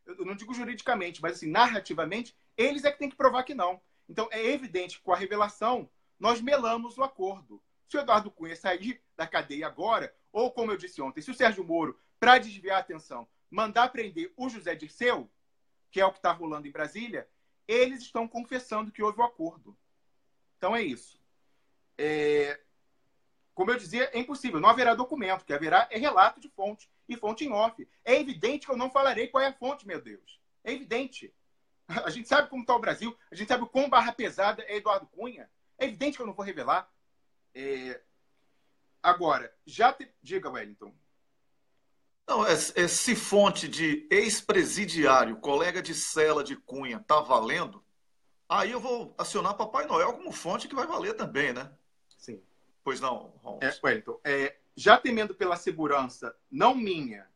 eu não digo juridicamente, mas assim, narrativamente, eles é que têm que provar que não. Então, é evidente que com a revelação, nós melamos o acordo. Se o Eduardo Cunha sair da cadeia agora, ou como eu disse ontem, se o Sérgio Moro, para desviar a atenção, mandar prender o José Dirceu, que é o que está rolando em Brasília, eles estão confessando que houve um acordo. Então é isso. Como eu dizia, é impossível. Não haverá documento. O que haverá é relato de fonte e fonte em off. É evidente que eu não falarei qual é a fonte, meu Deus. É evidente. A gente sabe como está o Brasil. A gente sabe o quão barra pesada é Eduardo Cunha. É evidente que eu não vou revelar. Agora, diga, Wellington. Não, se fonte de ex-presidiário, colega de cela de Cunha, tá valendo, aí eu vou acionar Papai Noel como fonte que vai valer também, né? Sim. Pois não, Holmes? Wellington, já temendo pela segurança, não minha,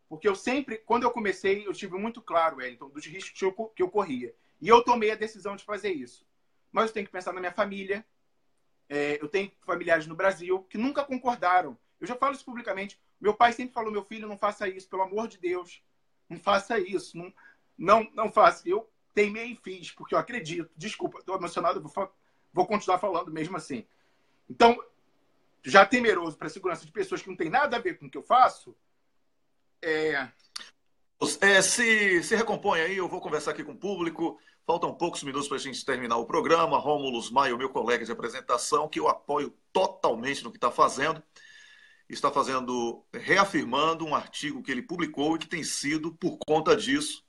porque eu sempre, quando eu comecei, eu tive muito claro, Wellington, dos riscos que eu corria. E eu tomei a decisão de fazer isso. Mas eu tenho que pensar na minha família. Eu tenho familiares no Brasil que nunca concordaram. Eu já falo isso publicamente. Meu pai sempre falou, meu filho, não faça isso, pelo amor de Deus. Não faça isso. Não faça. Eu teimei e fiz, porque eu acredito. Desculpa, estou emocionado, vou continuar falando mesmo assim. Então, já temeroso para a segurança de pessoas que não tem nada a ver com o que eu faço, se recompõe aí, eu vou conversar aqui com o público. Faltam poucos minutos para a gente terminar o programa. Rômulo Maia, meu colega de apresentação, que eu apoio totalmente no que está fazendo. Está reafirmando um artigo que ele publicou e que tem sido, por conta disso,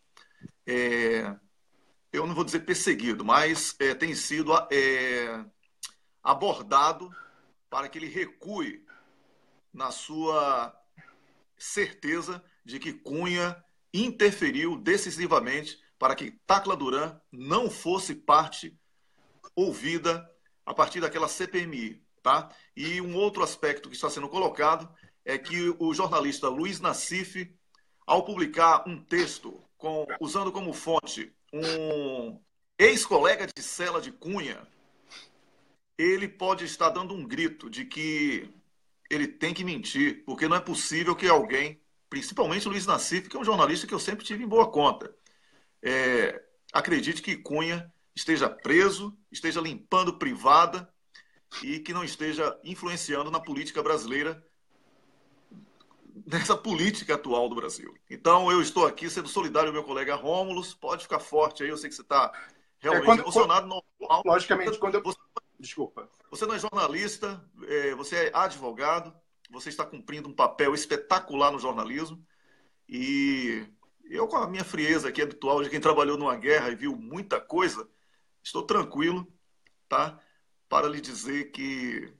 eu não vou dizer perseguido, mas tem sido abordado para que ele recue na sua certeza de que Cunha interferiu decisivamente para que Tacla Duran não fosse parte ouvida a partir daquela CPMI. Tá? E um outro aspecto que está sendo colocado é que o jornalista Luiz Nassif, ao publicar um texto usando como fonte um ex-colega de cela de Cunha, ele pode estar dando um grito de que ele tem que mentir, porque não é possível que alguém, principalmente o Luiz Nassif, que é um jornalista que eu sempre tive em boa conta, acredite que Cunha esteja preso, esteja limpando privada e que não esteja influenciando na política brasileira, nessa política atual do Brasil. Então, eu estou aqui sendo solidário ao meu colega Rômulo. Pode ficar forte aí, eu sei que você está realmente emocionado. Logicamente, Desculpa. Você não é jornalista, você é advogado, você está cumprindo um papel espetacular no jornalismo. E eu, com a minha frieza aqui habitual de quem trabalhou numa guerra e viu muita coisa, estou tranquilo, tá? Para lhe dizer que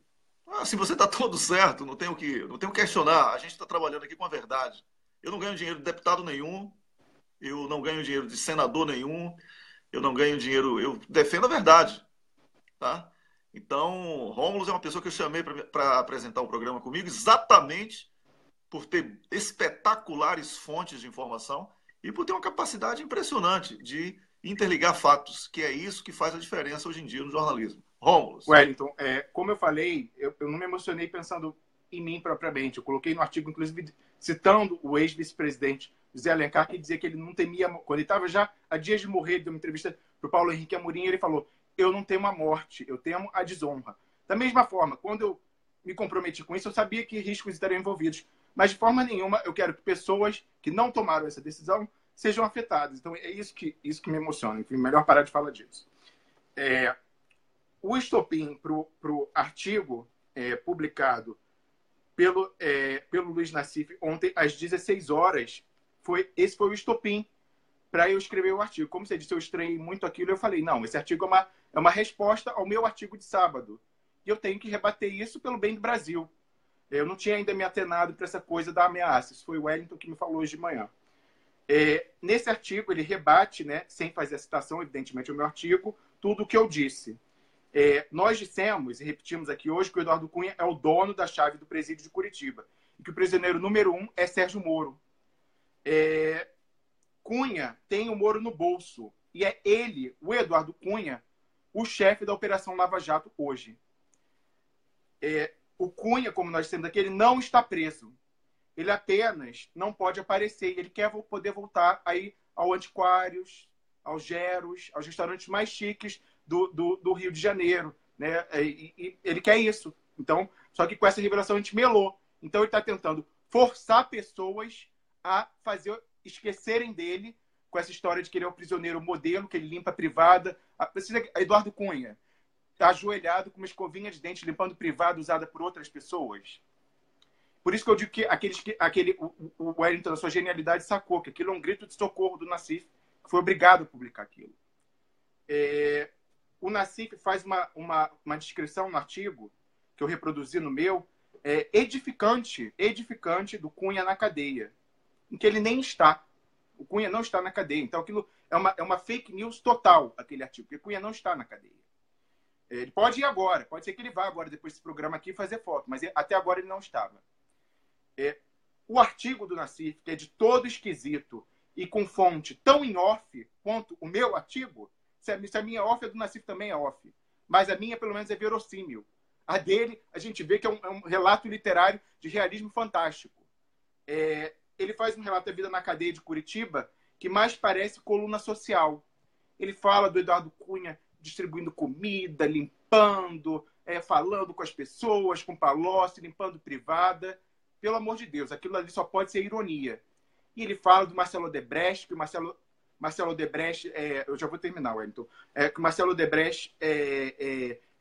se você está todo certo, não tenho que questionar. A gente está trabalhando aqui com a verdade. Eu não ganho dinheiro de deputado nenhum, eu não ganho dinheiro de senador nenhum, eu não ganho dinheiro, eu defendo a verdade. Tá? Então, Rômulo é uma pessoa que eu chamei para apresentar o programa comigo exatamente por ter espetaculares fontes de informação e por ter uma capacidade impressionante de interligar fatos, que é isso que faz a diferença hoje em dia no jornalismo. Rômulo. Wellington, como eu falei, eu não me emocionei pensando em mim propriamente. Eu coloquei no artigo, inclusive, citando o ex-vice-presidente José Alencar, que dizia que ele não temia... Quando ele estava já a dias de morrer, deu uma entrevista para o Paulo Henrique Amorim, ele falou, eu não temo a morte, eu temo a desonra. Da mesma forma, quando eu me comprometi com isso, eu sabia que riscos estariam envolvidos. Mas, de forma nenhuma, eu quero que pessoas que não tomaram essa decisão sejam afetadas. Então, é isso que me emociona. Enfim, melhor parar de falar disso. O estopim para o artigo publicado pelo Luiz Nassif ontem, às 16 horas, esse foi o estopim para eu escrever o artigo. Como você disse, eu estranhei muito aquilo, eu falei, não, esse artigo é uma resposta ao meu artigo de sábado. E eu tenho que rebater isso pelo bem do Brasil. Eu não tinha ainda me atenado para essa coisa da ameaça. Isso foi o Wellington que me falou hoje de manhã. Nesse artigo, ele rebate, né, sem fazer a citação, evidentemente, ao meu artigo, tudo o que eu disse. Nós dissemos, e repetimos aqui hoje, que o Eduardo Cunha é o dono da chave do presídio de Curitiba. E que o prisioneiro número 1 é Sérgio Moro. Cunha tem o Moro no bolso. E é ele, o Eduardo Cunha, o chefe da Operação Lava Jato hoje. O Cunha, como nós dissemos aqui, ele não está preso. Ele apenas não pode aparecer. Ele quer poder voltar aí ao Antiquários, aos Geros, aos restaurantes mais chiques do Rio de Janeiro. Né? E ele quer isso. Então, só que com essa revelação a gente melou. Então ele está tentando forçar pessoas a esquecerem dele com essa história de que ele é o prisioneiro modelo, que ele limpa a privada. Eduardo Cunha está ajoelhado com uma escovinha de dente limpando privada usada por outras pessoas. Por isso que eu digo que o Wellington, na sua genialidade, sacou que aquilo é um grito de socorro do Nassif, que foi obrigado a publicar aquilo. O Nassif faz uma descrição no artigo, que eu reproduzi no meu, edificante do Cunha na cadeia, em que ele nem está. O Cunha não está na cadeia. Então, aquilo é uma fake news total, aquele artigo, porque o Cunha não está na cadeia. Ele pode ir agora, pode ser que ele vá agora, depois desse programa aqui, fazer foto, mas até agora ele não estava. O artigo do Nassif, que é de todo esquisito e com fonte tão em off quanto o meu artigo, se a minha off, a do Nassif também é off, mas a minha, pelo menos, é verossímil. A dele, a gente vê que é um relato literário de realismo fantástico. Ele faz um relato da vida na cadeia de Curitiba que mais parece coluna social. Ele fala do Eduardo Cunha distribuindo comida, limpando, falando com as pessoas, com Palocci, limpando privada. Pelo amor de Deus, aquilo ali só pode ser ironia. E ele fala do Marcelo Odebrecht, que o Marcelo Odebrecht, eu já vou terminar, Wellington, que o Marcelo Odebrecht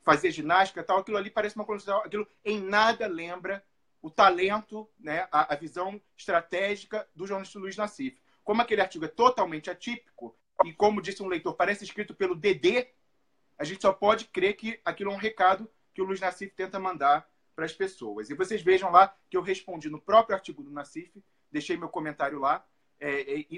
fazia ginástica e tal, aquilo ali parece uma coluna social, aquilo em nada lembra o talento, né, a visão estratégica do jornalista Luiz Nassif. Como aquele artigo é totalmente atípico, e como disse um leitor, parece escrito pelo Dedê, a gente só pode crer que aquilo é um recado que o Luiz Nassif tenta mandar para as pessoas. E vocês vejam lá que eu respondi no próprio artigo do Nassif, deixei meu comentário lá,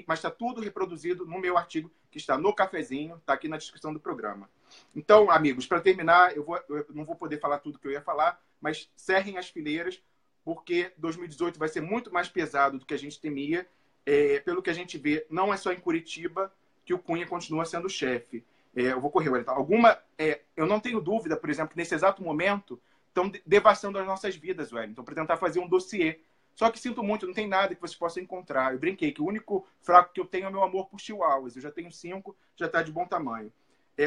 mas está tudo reproduzido no meu artigo, que está no cafezinho, está aqui na descrição do programa. Então, amigos, para terminar, eu não vou poder falar tudo que eu ia falar, mas cerrem as fileiras, porque 2018 vai ser muito mais pesado do que a gente temia. Pelo que a gente vê, não é só em Curitiba que o Cunha continua sendo chefe. Eu vou correr, Wellington. Eu não tenho dúvida, por exemplo, que nesse exato momento estão devassando as nossas vidas, Wellington, para tentar fazer um dossiê. Só que sinto muito, não tem nada que vocês possam encontrar. Eu brinquei que o único fraco que eu tenho é o meu amor por chihuahuas. Eu já tenho 5, já está de bom tamanho.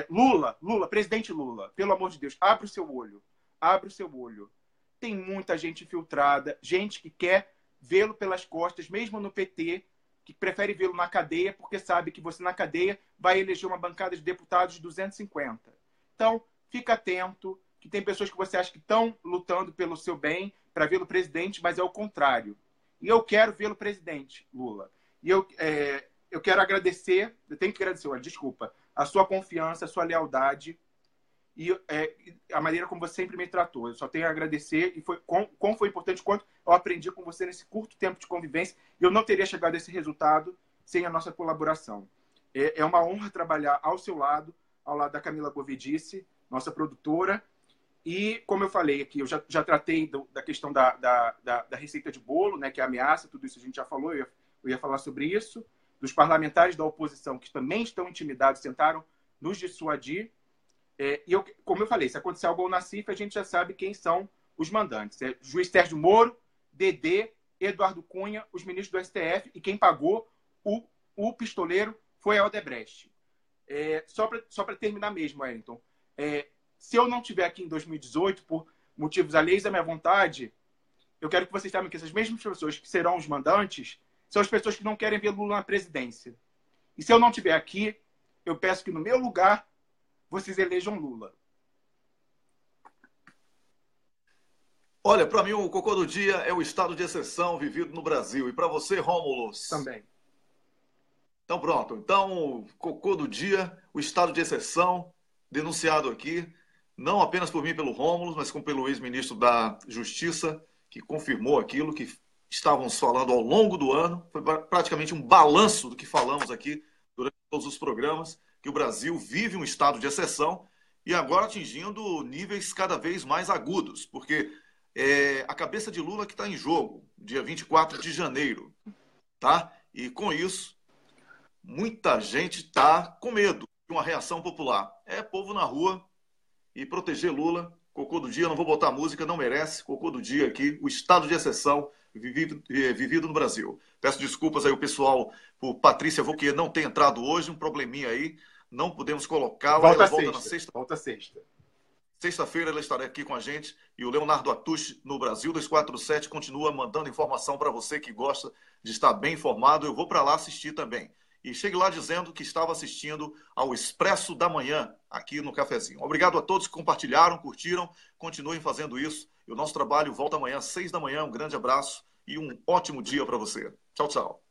Lula, presidente Lula, pelo amor de Deus, abre o seu olho. Abre o seu olho. Tem muita gente infiltrada, gente que quer vê-lo pelas costas, mesmo no PT, que prefere vê-lo na cadeia, porque sabe que você na cadeia vai eleger uma bancada de deputados de 250. Então, fica atento, que tem pessoas que você acha que estão lutando pelo seu bem para vê-lo presidente, mas é o contrário. E eu quero vê-lo presidente, Lula. E eu quero agradecer, eu tenho que agradecer, desculpa, a sua confiança, a sua lealdade e a maneira como você sempre me tratou. Eu só tenho a agradecer e como foi importante, quanto eu aprendi com você nesse curto tempo de convivência. E eu não teria chegado a esse resultado sem a nossa colaboração. É uma honra trabalhar ao seu lado, ao lado da Camila Govedice, nossa produtora. E, como eu falei aqui, eu já tratei da questão da receita de bolo, né, que é a ameaça, tudo isso a gente já falou, eu ia falar sobre isso. Dos parlamentares da oposição, que também estão intimidados, tentaram nos dissuadir. Como eu falei, se acontecer algo ao Nassif, a gente já sabe quem são os mandantes. Juiz Sérgio Moro, Dedê, Eduardo Cunha, os ministros do STF, e quem pagou o pistoleiro foi a Odebrecht. Só para terminar mesmo, Wellington, se eu não estiver aqui em 2018, por motivos alheios à minha vontade, eu quero que vocês saibam que essas mesmas pessoas que serão os mandantes são as pessoas que não querem ver Lula na presidência. E se eu não estiver aqui, eu peço que no meu lugar vocês elejam Lula. Olha, para mim o cocô do dia é o estado de exceção vivido no Brasil. E para você, Rômulo? Também. Então pronto. Então, cocô do dia, o estado de exceção, denunciado aqui, não apenas por mim e pelo Rômulo, mas como pelo ex-ministro da Justiça, que confirmou aquilo que estávamos falando ao longo do ano. Foi praticamente um balanço do que falamos aqui durante todos os programas, que o Brasil vive um estado de exceção e agora atingindo níveis cada vez mais agudos, porque a cabeça de Lula que está em jogo, dia 24 de janeiro, tá? E com isso, muita gente está com medo de uma reação popular. É povo na rua e proteger Lula. Cocô do dia, não vou botar música, não merece. Cocô do dia aqui, o estado de exceção vivido no Brasil. Peço desculpas aí ao pessoal por Patrícia Vauquier não ter entrado hoje, um probleminha aí, não podemos colocá-la. Volta na sexta. Volta sexta. Sexta-feira ela estará aqui com a gente e o Leonardo Atush no Brasil 247 continua mandando informação para você que gosta de estar bem informado. Eu vou para lá assistir também. E chegue lá dizendo que estava assistindo ao Expresso da Manhã aqui no Cafezinho. Obrigado a todos que compartilharam, curtiram, continuem fazendo isso. E o nosso trabalho volta amanhã às 6 da manhã. Um grande abraço e um ótimo dia para você. Tchau, tchau.